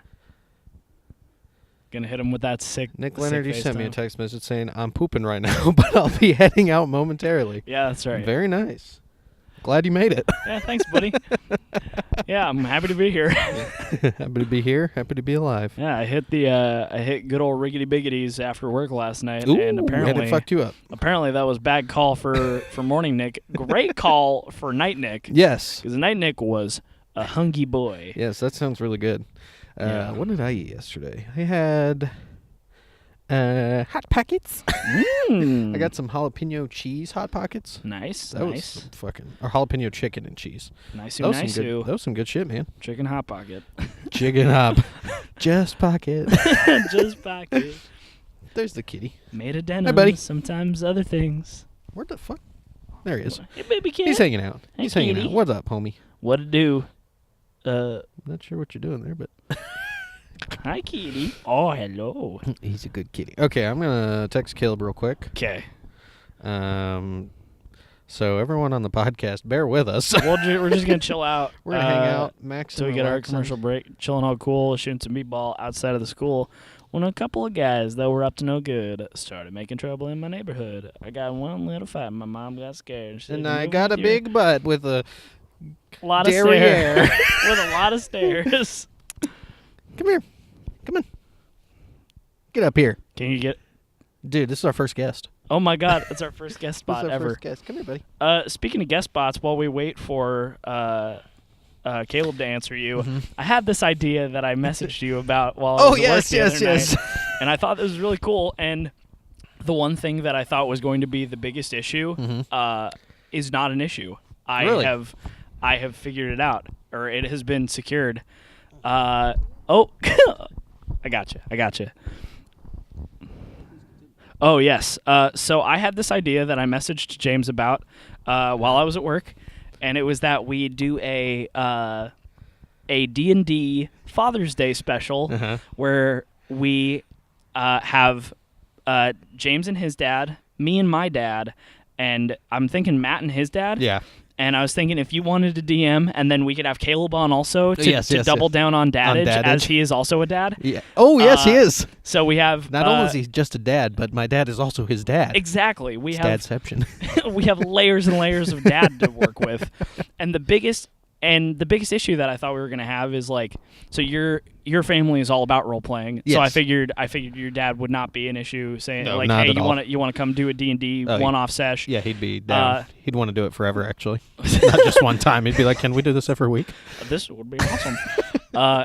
Gonna hit him with that sick. Nick sick Leonard, you face sent me a time. text message saying, I'm pooping right now, but I'll be heading out momentarily. Yeah, that's right. Very nice. Glad you made it. Yeah, thanks, buddy. Yeah, I'm happy to be here. Happy to be here. Happy to be alive. Yeah, I hit good old riggedy biggities after work last night, Ooh, and apparently it fucked you up. Apparently that was bad call for morning Nick. Great call for night Nick. Yes. Because night Nick was a hungry boy. Yes, that sounds really good. Yeah. What did I eat yesterday? I had Hot Pockets. I got some jalapeno cheese Hot Pockets. Nice, That was nice. some fucking... Or jalapeno chicken and cheese. Nicey, That was some good shit, man. Chicken hot pocket. Chicken hop. Just pocket. Just pocket. There's the kitty. Made of denim. Hi, buddy. Sometimes other things. Where the fuck? There he is. Hey, baby cat. He's hanging out. Hey, He's hanging kitty. out. What's up, homie? What it do? Not sure what you're doing there, but... Hi, kitty. Oh, hello. He's a good kitty. Okay, I'm going to text Caleb real quick. Okay. So everyone on the podcast, bear with us. We're just going to chill out. We're going to hang out, Max. So we get our commercial break, chilling all cool, shooting some meatball outside of the school, when a couple of guys that were up to no good started making trouble in my neighborhood. I got one little fight. My mom got scared. And I got a big butt with a lot of derriere. stairs. With a lot of stairs. Come here. Come on. Get up here. Can you get... Dude, this is our first guest. Oh, my God. It's our first guest This spot is our ever. first guest. Come here, buddy. Speaking of guest spots, while we wait for Caleb to answer you, Mm-hmm. I had this idea that I messaged you about while I Oh, was at work yes, the other yes. night, and I thought this was really cool. And the one thing that I thought was going to be the biggest issue is not an issue. Really? I have figured it out, or it has been secured. I gotcha. Oh, yes. So I had this idea that I messaged James about while I was at work, and it was that we do a D&D Father's Day special where we have James and his dad, me and my dad, and I'm thinking Matt and his dad. Yeah. And I was thinking if you wanted to DM, and then we could have Caleb on also to double down on dadage, as he is also a dad. Yeah. Oh, yes, he is. So we have... Not only is he just a dad, but my dad is also his dad. Exactly. We It's have dadception. we have layers and layers of dad to work with. And the biggest issue that I thought we were going to have is like, so your family is all about role playing. Yes. So I figured your dad would not be an issue saying No, like, not hey, at all. you want to come do a D&D one-off sesh. Yeah, he'd be down. He'd want to do it forever, actually. Not just one time. He'd be like, can we do this every week? This would be awesome.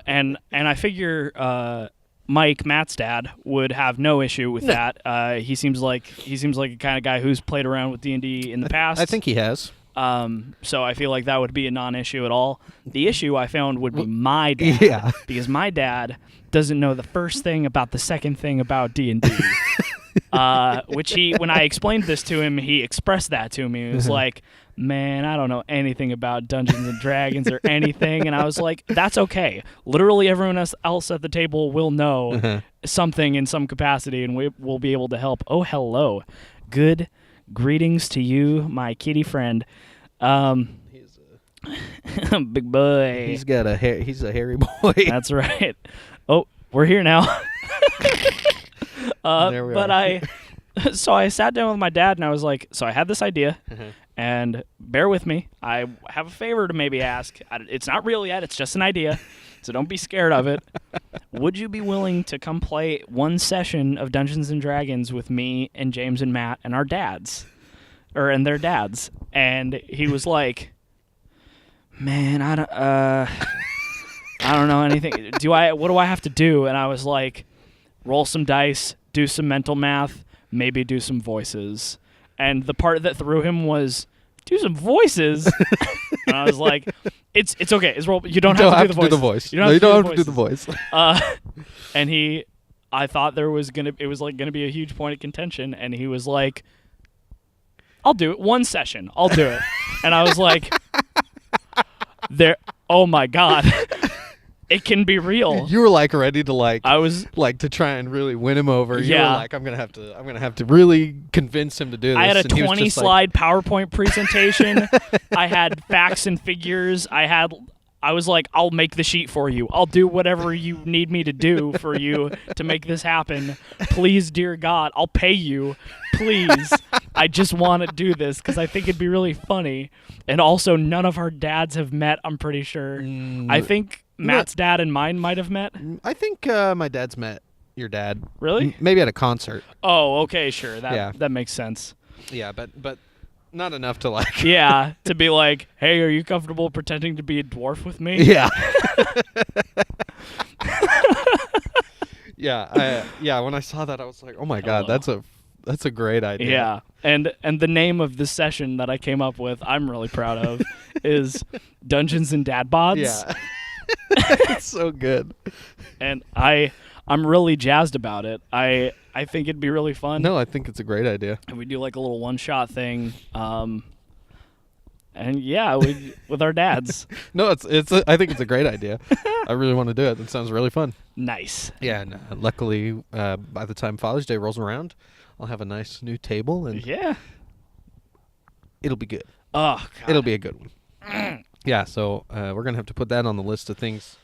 And I figure Mike, Matt's dad, would have no issue with that. He seems like a kind of guy who's played around with D&D in the past. I think he has. So I feel like that would be a non-issue at all. The issue I found would be my dad. Yeah. Because my dad doesn't know the first thing about the second thing about D&D. Which when I explained this to him, he expressed that to me. He was like, man, I don't know anything about Dungeons and Dragons or anything. And I was like, that's okay. Literally everyone else at the table will know something in some capacity, and we will be able to help. Oh, hello. Good greetings to you, my kitty friend. He's Big boy. He's got a hair. He's a hairy boy. That's right. Oh, we're here now. There we are. So I sat down with my dad and I was like, so I had this idea, and bear with me. I have a favor to maybe ask. It's not real yet. It's just an idea. So don't be scared of it. Would you be willing to come play one session of Dungeons and Dragons with me and James and Matt and our dads, and their dads? And he was like, man, I don't know anything. What do I have to do? And I was like, roll some dice, do some mental math, maybe do some voices. And the part that threw him was do some voices. And I was like, it's okay. You don't have to do the voice. You don't have to do the voice. And I thought it was gonna be a huge point of contention, and he was like, I'll do it. One session. I'll do it. And I was like, oh my God. It can be real. You were like ready to I was like to try and really win him over. Yeah. You were like, I'm gonna have to really convince him to do this. I had a And he was 20 just slide PowerPoint presentation. I had facts and figures. I was like, I'll make the sheet for you. I'll do whatever you need me to do for you to make this happen. Please, dear God, I'll pay you. Please. I just want to do this because I think it'd be really funny. And also, none of our dads have met, I'm pretty sure. I think Matt's dad and mine might have met. I think my dad's met your dad. Really? Maybe at a concert. Oh, okay, sure. Yeah. That makes sense. Yeah, but not enough to like. Yeah, to be like, hey, are you comfortable pretending to be a dwarf with me? Yeah. Yeah. When I saw that, I was like, oh my God, that's a great idea. Yeah, and the name of the session that I came up with, I'm really proud of, is Dungeons and Dad Bods. Yeah. It's so good. And I'm really jazzed about it. I think it'd be really fun. No, I think it's a great idea. And we do like a little one-shot thing. And yeah, with our dads. No, I think it's a great idea. I really want to do it. It sounds really fun. Nice. Yeah, and luckily, by the time Father's Day rolls around, I'll have a nice new table, and yeah, it'll be good. Oh, God. It'll be a good one. Yeah, so we're going to have to put that on the list of things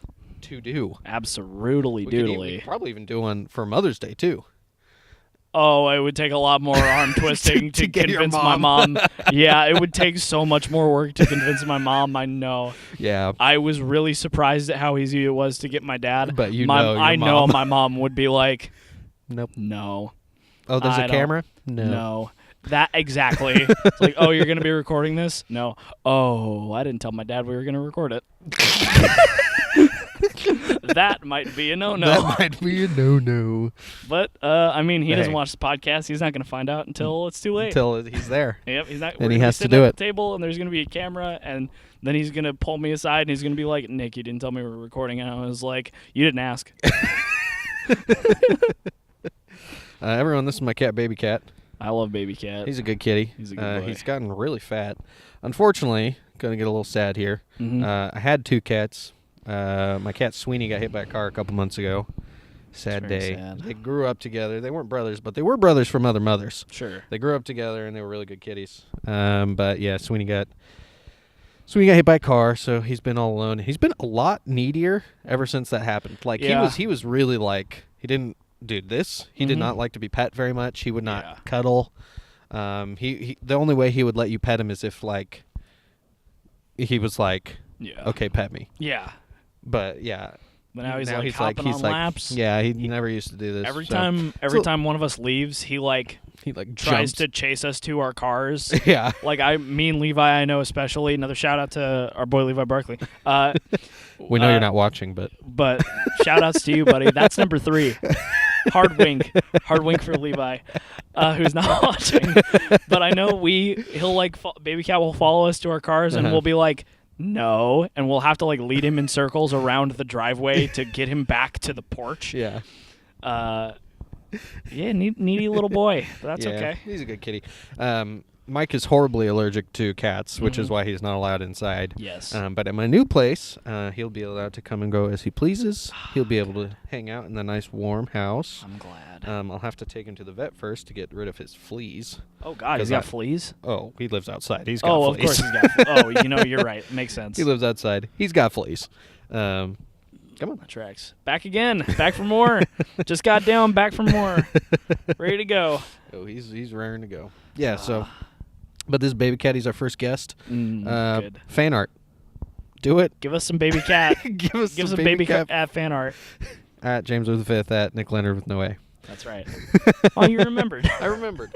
to do. Absolutely doodly. We could probably even do one for Mother's Day, too. Oh, it would take a lot more arm twisting to convince my mom. Yeah, it would take so much more work to convince my mom, I know. Yeah. I was really surprised at how easy it was to get my dad. But I know my mom would be like, nope. No. Oh, there's a camera? No. That exactly. It's like, oh, you're going to be recording this? No. Oh, I didn't tell my dad we were going to record it. That might be a no-no. That might be a no-no. But, I mean, he doesn't watch the podcast. He's not going to find out until it's too late. Until he's there. Yep, he's not. And he has to do it. At the table, and there's going to be a camera, and then he's going to pull me aside, and he's going to be like, Nick, you didn't tell me we were recording. And I was like, you didn't ask. Everyone, this is my cat, Baby Cat. I love Baby Cat. He's a good kitty. He's a good boy. He's gotten really fat. Unfortunately, going to get a little sad here. Mm-hmm. I had 2 cats. My cat Sweeney got hit by a car a couple months ago. Sad day. Sad. They grew up together. They weren't brothers, but they were brothers from other mothers. Sure. They grew up together, and they were really good kitties. But yeah, Sweeney got hit by a car, so he's been all alone. He's been a lot needier ever since that happened. Like he was really like, he didn't do this. He did not like to be pet very much. He would not cuddle. He the only way he would let you pet him is if like he was like, okay, pet me. Yeah. But yeah. But now he's like hopping on laps. Yeah, he never used to do this. Every time one of us leaves, he tries to chase us to our cars. Yeah. Like me and Levi, I know especially. Another shout out to our boy Levi Barkley. We know you're not watching, but shout outs to you, buddy. That's number 3. Hard wink for Levi, who's not watching. But I know he'll like Baby Cat will follow us to our cars, and we'll be like, no, and we'll have to like lead him in circles around the driveway to get him back to the porch. Yeah. Needy little boy. But that's okay. He's a good kitty. Mike is horribly allergic to cats, which is why he's not allowed inside. Yes. But at my new place, he'll be allowed to come and go as he pleases. He'll be able to hang out in the nice warm house. I'm glad. I'll have to take him to the vet first to get rid of his fleas. Oh, God, he's got fleas? Oh, he lives outside. He's got fleas. Of course he's got fleas. You're right. Makes sense. He lives outside. He's got fleas. Come on. That tracks. Back again. Back for more. Just got down. Back for more. Ready to go. Oh, he's raring to go. Yeah, so... But this Baby Cat, he's our first guest. Good. Fan art. Do it. Give us some Baby Cat. Give us some Baby Cat fan art. At James with the 5th, at Nick Leonard with no A. That's right. Oh, you remembered. I remembered.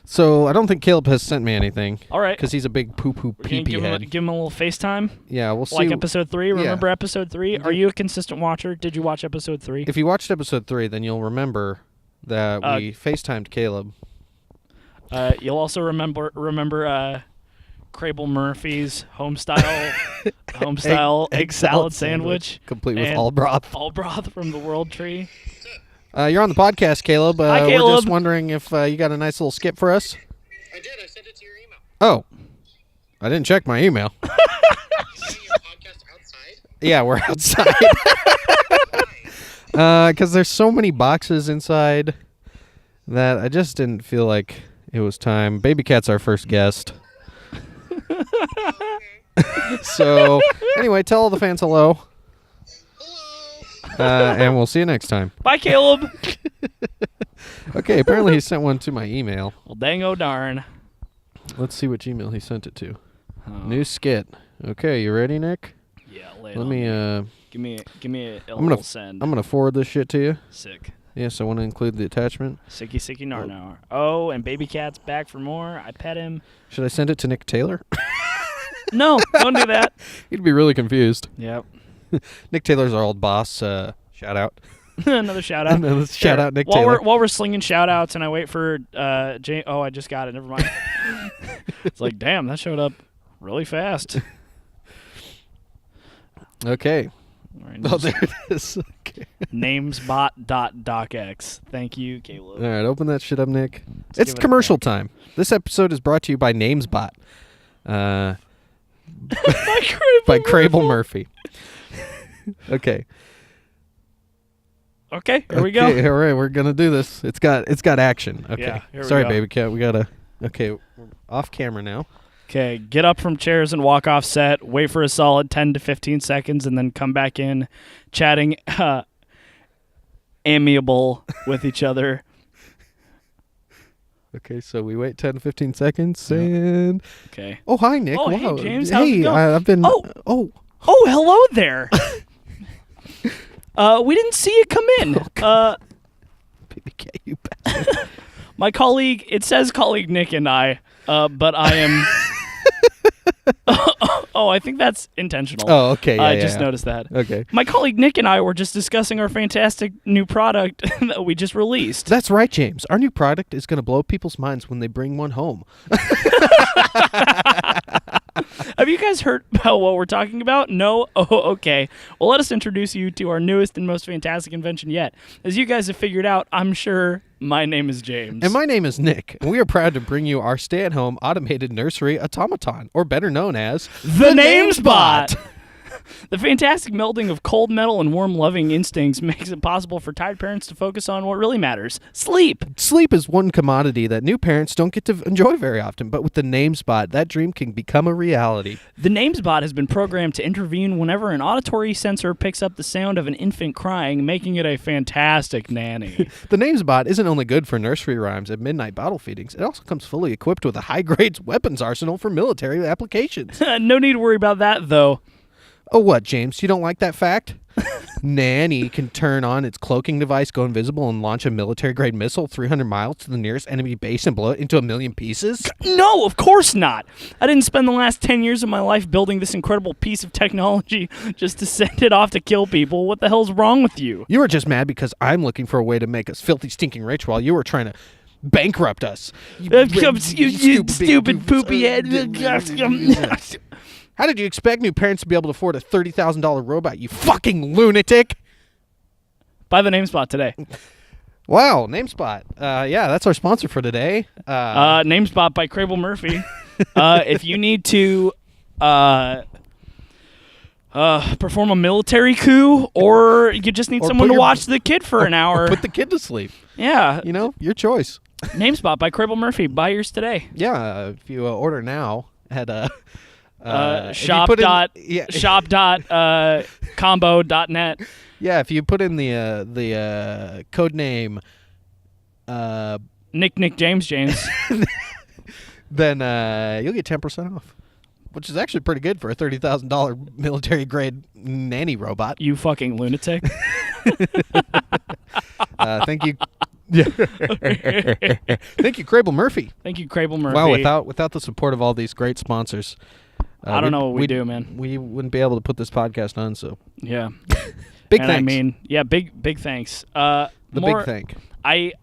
So I don't think Caleb has sent me anything. All right. Because he's a big poo-poo pee-pee head. Give him a little FaceTime. Yeah, we'll see. Like episode 3. Remember episode 3? Are you a consistent watcher? Did you watch episode 3? If you watched episode 3, then you'll remember that we FaceTimed Caleb. You'll also remember Crable Murphy's homestyle egg salad sandwich, complete with and all broth. All broth from the World Tree. You're on the podcast, Caleb. Hi, Caleb. We're just wondering if you got a nice little skip for us. I did. I sent it to your email. Oh, I didn't check my email. Are you doing your podcast outside? Yeah, we're outside. Because there's so many boxes inside that I just didn't feel like it was time. Baby Cat's our first guest. So, anyway, tell all the fans hello. And we'll see you next time. Bye, Caleb. Okay, apparently he sent one to my email. Well, dang oh darn. Let's see which email he sent it to. Oh. New skit. Okay, you ready, Nick? Yeah, lay it Let on me, Give me a little send. I'm gonna forward this shit to you. Sick. Yes, I want to include the attachment. Sicky nar. Oh, and Baby Cat's back for more. I pet him. Should I send it to Nick Taylor? No, don't do that. He'd be really confused. Yep. Nick Taylor's our old boss. Shout out. Another shout out. Shout out Nick Taylor. While we're slinging shout outs and I wait for Jane. Oh, I just got it. Never mind. It's like, damn, that showed up really fast. Okay. All right, Oh, there it is. Okay. Namesbot.docx. Thank you, Caleb. All right, open that shit up, Nick. Let's It's give it a commercial crack. time. This episode is brought to you by Namesbot. By Crable Murphy. Okay. Okay, here we go. Okay, all right, we're gonna do this. It's got action. Okay. Yeah, here we Sorry, go. Baby Cat. We gotta. Okay, we're off camera now. Okay, get up from chairs and walk off set. Wait for a solid 10 to 15 seconds, and then come back in, chatting, amiable with each other. Okay, so we wait 10 to 15 seconds, and Okay. oh, hi, Nick. Oh, wow. hey, James, how's it going? I've been. Oh. Oh. Oh, hello there. We didn't see you come in. Baby Cat, you bastard. My colleague, it says colleague Nick and I, but I am. Oh, I think that's intentional. Oh, okay. Yeah, I yeah, just yeah. noticed that. Okay. My colleague Nick and I were just discussing our fantastic new product that we just released. That's right, James. Our new product is going to blow people's minds when they bring one home. Have you guys heard about what we're talking about? No? Oh, okay. Well, let us introduce you to our newest and most fantastic invention yet. As you guys have figured out, I'm sure my name is James. And my name is Nick, and we are proud to bring you our stay-at-home automated nursery automaton, or better known as the Namesbot. The fantastic melding of cold metal and warm loving instincts makes it possible for tired parents to focus on what really matters: sleep. Sleep is one commodity that new parents don't get to enjoy very often, but with the Namesbot, that dream can become a reality. The Namesbot has been programmed to intervene whenever an auditory sensor picks up the sound of an infant crying, making it a fantastic nanny. The Namesbot isn't only good for nursery rhymes and midnight bottle feedings, it also comes fully equipped with a high-grade weapons arsenal for military applications. No need to worry about that, though. Oh, what, James? You don't like that fact? Nanny can turn on its cloaking device, go invisible, and launch a military-grade missile 300 miles to the nearest enemy base and blow it into a million pieces? No, of course not. I didn't spend the last 10 years of my life building this incredible piece of technology just to send it off to kill people. What the hell's wrong with you? You were just mad because I'm looking for a way to make us filthy, stinking rich while you were trying to bankrupt us. You stupid poopy head. How did you expect new parents to be able to afford a $30,000 robot, you fucking lunatic? Buy the Namespot today. Wow, Namespot. Yeah, that's our sponsor for today. Namespot by Crable Murphy. If you need to perform a military coup, or you just need Or someone put to your- watch the kid for an hour. Put the kid to sleep. Yeah. You know, your choice. Namespot by Crable Murphy. Buy yours today. Yeah, if you order now at shop.combo.net. Yeah, if you put in the code name Nick James, then you'll get 10% off, which is actually pretty good for a $30,000 military grade nanny robot. you fucking lunatic. Thank you. Thank you, Crable Murphy. Thank you, Crable Murphy. Wow, without the support of all these great sponsors, I don't know what we do, man. We wouldn't be able to put this podcast on. So Yeah. big And thanks. I mean, yeah, big thanks. the More, big thank.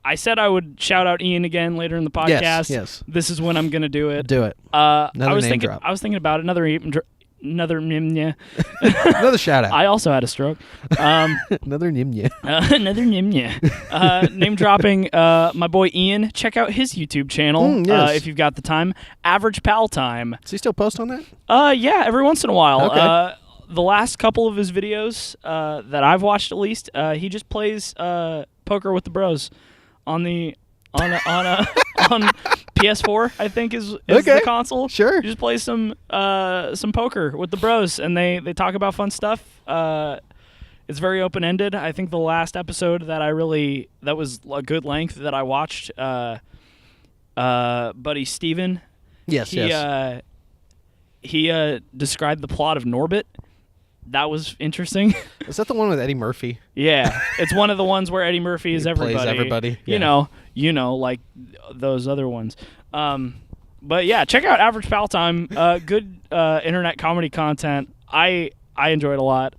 I said I would shout out Ian again later in the podcast. Yes. This is when I'm gonna do it. Do it. I Another was name thinking. drop. I was thinking about it. Another nimnya. Another shout out. I also had a stroke. Another nimya. Another nimnya. Name dropping my boy Ian. Check out his YouTube channel yes. if you've got the time. Average Pal Time. Does he still post on that? Yeah, every once in a while. Okay. The last couple of his videos that I've watched, at least, he just plays poker with the bros on PS4. I think is Okay. the console. Sure. He just plays some poker with the bros, and they talk about fun stuff. It's very open ended. I think the last episode that was a good length that I watched. Buddy Steven. Yes. He described the plot of Norbit. That was interesting. Is that the one with Eddie Murphy? Yeah, it's one of the ones where Eddie Murphy is everybody. Plays everybody. You know, like those other ones. But yeah, check out Average Pal Time. Good internet comedy content. I enjoy it a lot.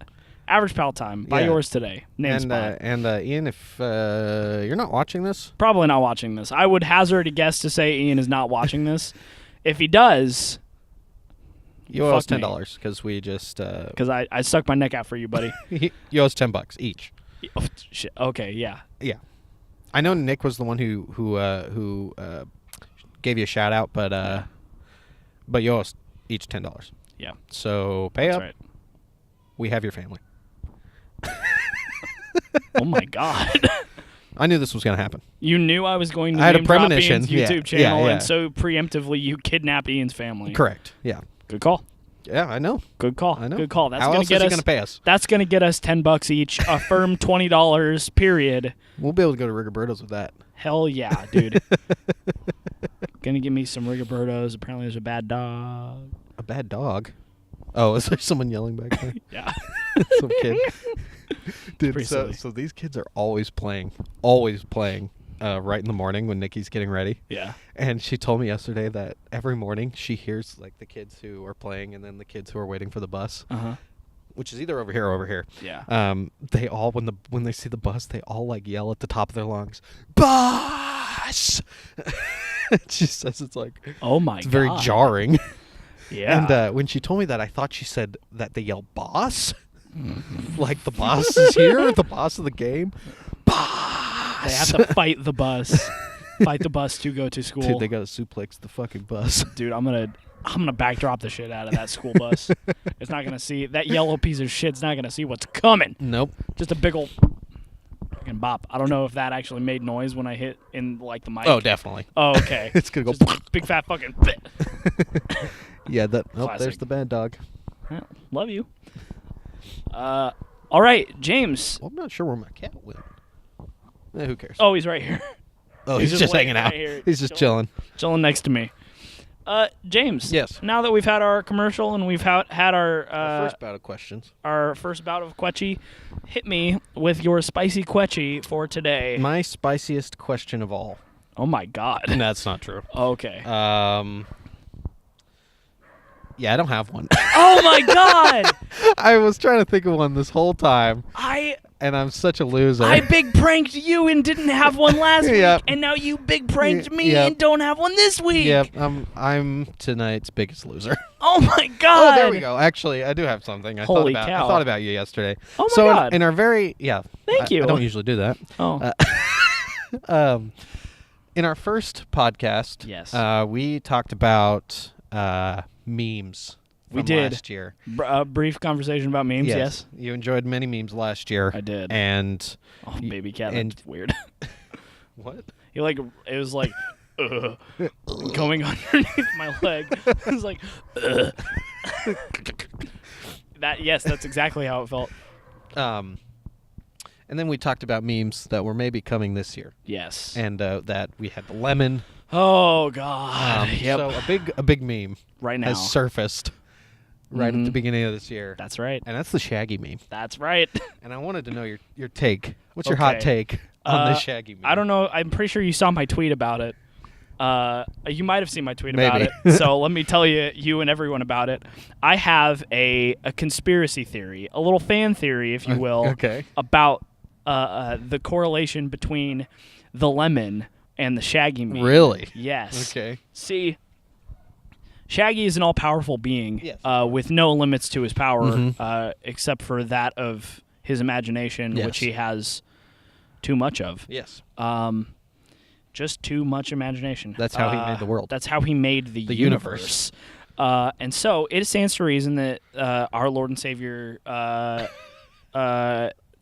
Average Pal Time. Buy yours today. Namesbot. And Ian, if you're not watching this, probably not watching this. I would hazard a guess to say Ian is not watching this. If he does, you owe us fuck me. $10 because we just because I stuck my neck out for you, buddy. you owe us $10 each. Oh, shit. Okay, yeah. Yeah, I know Nick was the one who gave you a shout out, but you owe us each $10. Yeah. So pay That's up. right. We have your family. Oh my God. I knew this was going to happen. You knew I was going to I had a name drop premonition. Ian's Yeah, YouTube channel, yeah. and so preemptively you kidnapped Ian's family. Correct. Yeah. Good call. Yeah, I know. Good call. I know. Good call. That's How gonna else get is he us. going to pay us? That's gonna get us $10 each. A firm $20. Period. We'll be able to go to Rigoberto's with that. Hell yeah, dude. Gonna give me some Rigobertos. Apparently, there's a bad dog. A bad dog? Oh, is there someone yelling back there? Yeah. Some kid. Dude, Pretty silly. so these kids are always playing right in the morning when Nikki's getting ready. Yeah. And she told me yesterday that every morning she hears like the kids who are playing and then the kids who are waiting for the bus, which is either over here or over here. Yeah. They all when they see the bus, they all like yell at the top of their lungs, "Bus!" She says it's like, Oh my it's God. very jarring. Yeah. And when she told me that, I thought she said that they yell "boss," like the boss is here, the boss of the game. Boss. They have to fight the bus. Fight the bus to go to school. Dude, they gotta suplex the fucking bus. Dude, I'm gonna backdrop the shit out of that school bus. It's not gonna see that yellow piece of shit's not gonna see what's coming. Nope. Just a big ol' fucking bop. I don't know if that actually made noise when I hit in like the mic. Oh, definitely. Oh, okay. It's gonna go. Just a big fat fucking bit. Yeah. That. Oh, Classic. there's the bad dog. Well, love you. All right, James. Well, I'm not sure where my cat went. Who cares? Oh, he's right here. Oh, he's he's just just hanging laying out. right here, He's just chilling. Chilling next to me. James. Yes. Now that we've had our commercial and we've had our First bout of questions. our first bout of Quetchy, hit me with your spicy Quetchy for today. My spiciest question of all. Oh my God. That's not true. Okay. Yeah, I don't have one. Oh my God. I was trying to think of one this whole time, I and I'm such a loser. big pranked you and didn't have one last Yep. week, and now you big pranked me Yep. and don't have one this week. Yep, I'm tonight's biggest loser. Oh my God. Oh, there we go. Actually, I do have something. I Holy thought cow. about you yesterday. Oh my so God. in our very Thank you. I don't usually do that. Oh. In our first podcast, Yes. we talked about memes. We from did. last year. Brief conversation about memes. Yes. You enjoyed many memes last year. I did. And Oh, baby cat. and- That's weird. what? He like it was like going underneath my leg. It was like that. Yes, that's exactly how it felt. And then we talked about memes that were maybe coming this year, Yes. and that we had the lemon. Oh God. Yep. So a big meme Right now. has surfaced right at the beginning of this year, That's right. and that's the Shaggy meme. That's right. And I wanted to know your take. What's your hot Okay. take on the Shaggy meme? I don't know. I'm pretty sure you saw my tweet about it. You might have seen my tweet about Maybe. it. So let me tell you and everyone about it. I have a conspiracy theory, a little fan theory, if you will, Okay. about the correlation between the lemon and the Shaggy meme. Really? Yes. Okay. See, Shaggy is an all-powerful being Yes. with no limits to his power Mhm. except for that of his imagination, Yes. which he has too much of. Yes. Just too much imagination. That's how he made the world. That's how he made the universe. And so it stands to reason that our Lord and Savior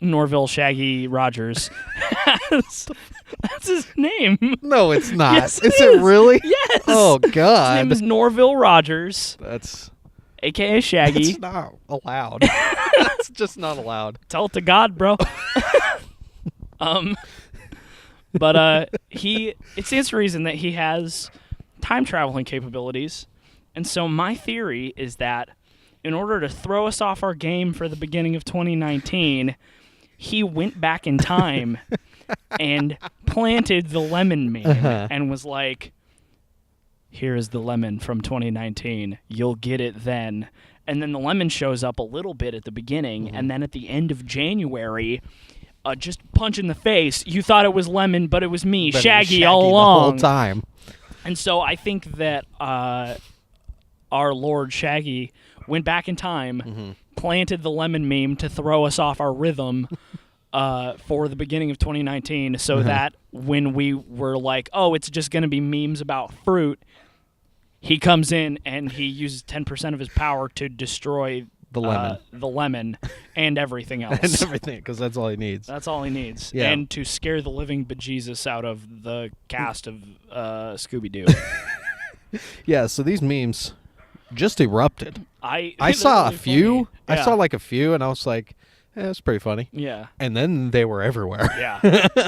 Norville Shaggy Rogers that's his name. No, it's not. Yes, is it really? Yes. Oh His God. name is Norville Rogers, That's a.k.a. Shaggy. It's not allowed. That's just not allowed. Tell it to God, bro. But it stands to reason that he has time traveling capabilities. And so my theory is that in order to throw us off our game for the beginning of 2019, he went back in time and planted the lemon meme and was like, here is the lemon from 2019. You'll get it then. And then the lemon shows up a little bit at the beginning, and then at the end of January, just punch in the face. You thought it was lemon, but it was me, But it was Shaggy, all the along. whole time. And so I think that our Lord Shaggy went back in time, planted the lemon meme to throw us off our rhythm for the beginning of 2019 so that when we were like, oh, it's just going to be memes about fruit, he comes in and he uses 10% of his power to destroy The lemon. and everything else. And everything, because that's all he needs. That's all he needs. Yeah. And to scare the living bejesus out of the cast of Scooby-Doo. Yeah, so these memes just erupted. I they're saw really a few. funny. I Yeah. saw like a few, and I was like, that's pretty funny. Yeah. And then they were everywhere. Yeah.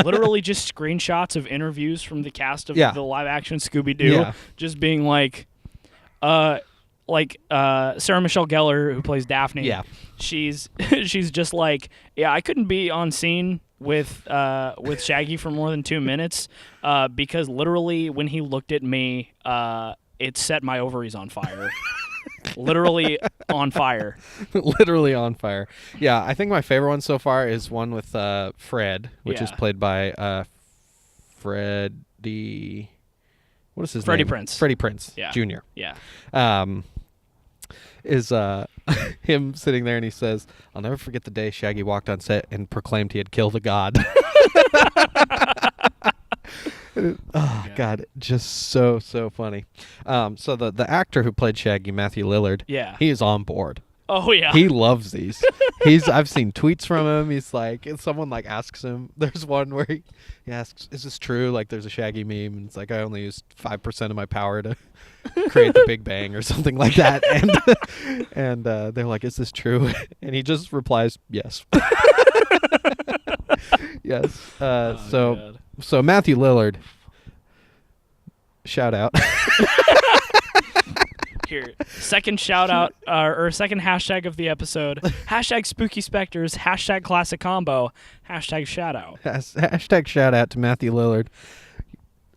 Literally just screenshots of interviews from the cast of Yeah. the live-action Scooby-Doo Yeah. just being like Sarah Michelle Gellar, who plays Daphne. Yeah. She's just like, yeah, I couldn't be on scene with Shaggy for more than 2 minutes because literally when he looked at me, it set my ovaries on fire. Literally on fire. Literally on fire. Yeah, I think my favorite one so far is one with Fred, which is Yeah. played by Freddie. What is his Freddie name? Prinze. Freddie Prinze Yeah. Jr. Yeah. Is him sitting there and he says, "I'll never forget the day Shaggy walked on set and proclaimed he had killed a god." Oh God, just so funny. So the actor who played Shaggy, Matthew Lillard, Yeah. he is on board. Oh yeah. He loves these. I've seen tweets from him. He's like, and someone like asks him. There's one where he asks, "Is this true?" Like, there's a Shaggy meme, and it's like, "I only used 5% of my power to create the Big Bang," or something like that. And they're like, "Is this true?" And he just replies, "Yes." Yes. God. So Matthew Lillard, shout out. Here, second shout out or second hashtag of the episode. Hashtag Spooky Specters. Hashtag Classic Combo. Hashtag shout out. Hashtag shout out to Matthew Lillard.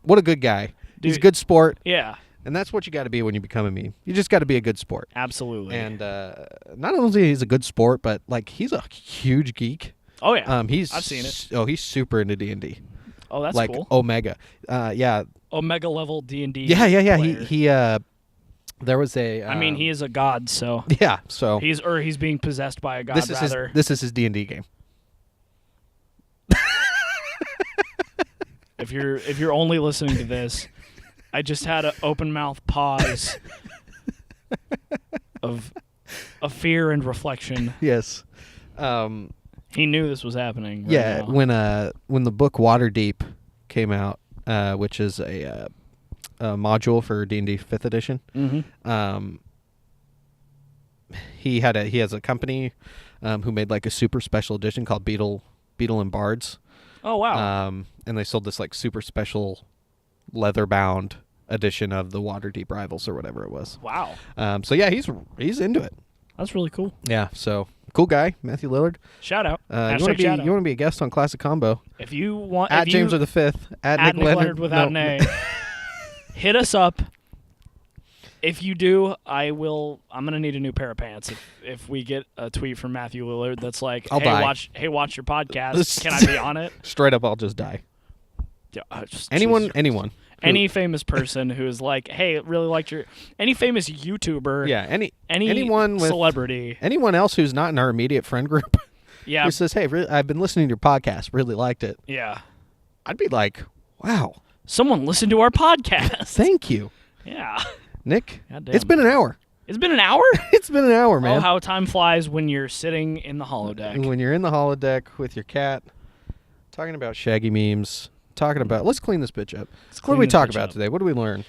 What a good guy. He's a Dude. good sport. Yeah, And that's what you got to be when you become a meme. You just got to be a good sport. absolutely. And not only is he a good sport, but like he's a huge geek. oh yeah, I've seen it. He's super into D&D. Oh, that's like cool. Omega. Yeah. Omega level D&D. Yeah. player. He there was a I mean, he is a god, so yeah, so he's being possessed by a god. this is rather. this is his D&D game. If you're only listening to this, I just had an open mouth pause of fear and reflection. Yes. He knew this was happening. Right Yeah, now. when the book Waterdeep came out, which is a module for D&D 5th edition, he has a company who made like a super special edition called Beetle and Bards. Oh wow. And they sold this like super special leather bound edition of the Waterdeep Rivals or whatever it was. Wow. So yeah, he's into it. That's really cool. Yeah, so cool guy, Matthew Lillard. Shout out. You want Hashtag shout to be a guest on Classic Combo? If you want, At if James you, or the Fifth, at at Nick Nick Leonard without no, an A. Hit us up. If you do, I'm gonna need a new pair of pants. If we get a tweet from Matthew Lillard that's like, I'll "Hey, die. watch your podcast. Can I be on it?" Straight up, I'll just die. Anyone. Any famous person who's like, hey, really liked your... Any famous YouTuber. Yeah, anyone with celebrity. Anyone else who's not in our immediate friend group. Yeah. Who says, hey, I've been listening to your podcast, really liked it. Yeah. I'd be like, wow. Someone listened to our podcast. Thank you. Yeah. Nick, Goddamn. it's been an hour. It's been an hour? It's been an hour, man. Oh, how time flies when you're sitting in the holodeck. When you're in the holodeck with your cat, talking about Shaggy memes, let's clean this bitch up. What do we talk about today? What do we learn?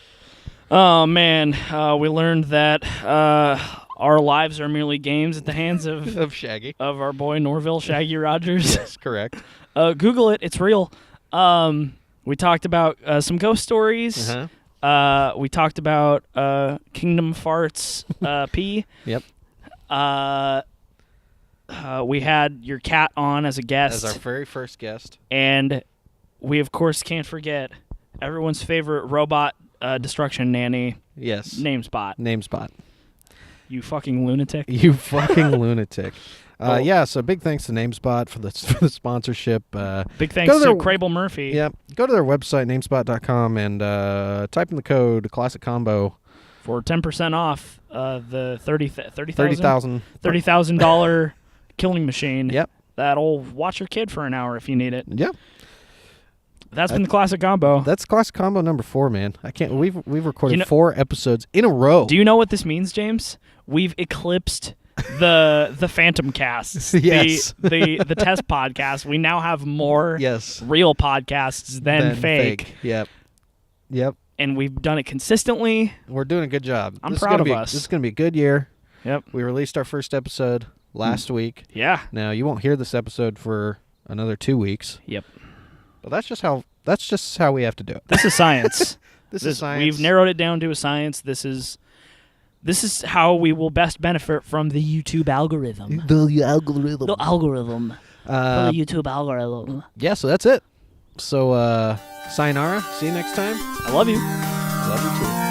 Oh, man. We learned that our lives are merely games at the hands Of Shaggy. of our boy Norville Shaggy Rogers. Yes, correct. Google it. It's real. We talked about some ghost stories. Uh-huh. We talked about Kingdom Farts P. Yep. We had your cat on as a guest. As our very first guest. And we, of course, can't forget everyone's favorite robot destruction nanny, Yes. Namesbot. Namesbot. You fucking lunatic. You fucking lunatic. Well- Yeah, so big thanks to Namespot for the sponsorship. Big thanks to to their- Crable Murphy. Yeah, go to their website, namespot.com, and type in the code Classic Combo. For 10% off the $30,000 $30,000. $30,000 killing machine. Yep. That'll watch your kid for an hour if you need it. Yep. That's been the Classic Combo. That's Classic Combo number 4, man. I can't. We've recorded You know- 4 episodes in a row. Do you know what this means, James? We've eclipsed the Phantom Casts. Yes. The test podcast. We now have more Yes. real podcasts than fake. Yep. Yep. And we've done it consistently. We're doing a good job. I'm This is proud gonna of be us. This is going to be a good year. Yep. We released our first episode last week. Yeah. Now, you won't hear this episode for another 2 weeks. Yep. But that's just how we have to do it. This is science. This is science. We've narrowed it down to a science. This is how we will best benefit from the YouTube algorithm. The algorithm. The algorithm. The YouTube algorithm. Yeah, so that's it. So, sayonara. See you next time. I love you. Love you too.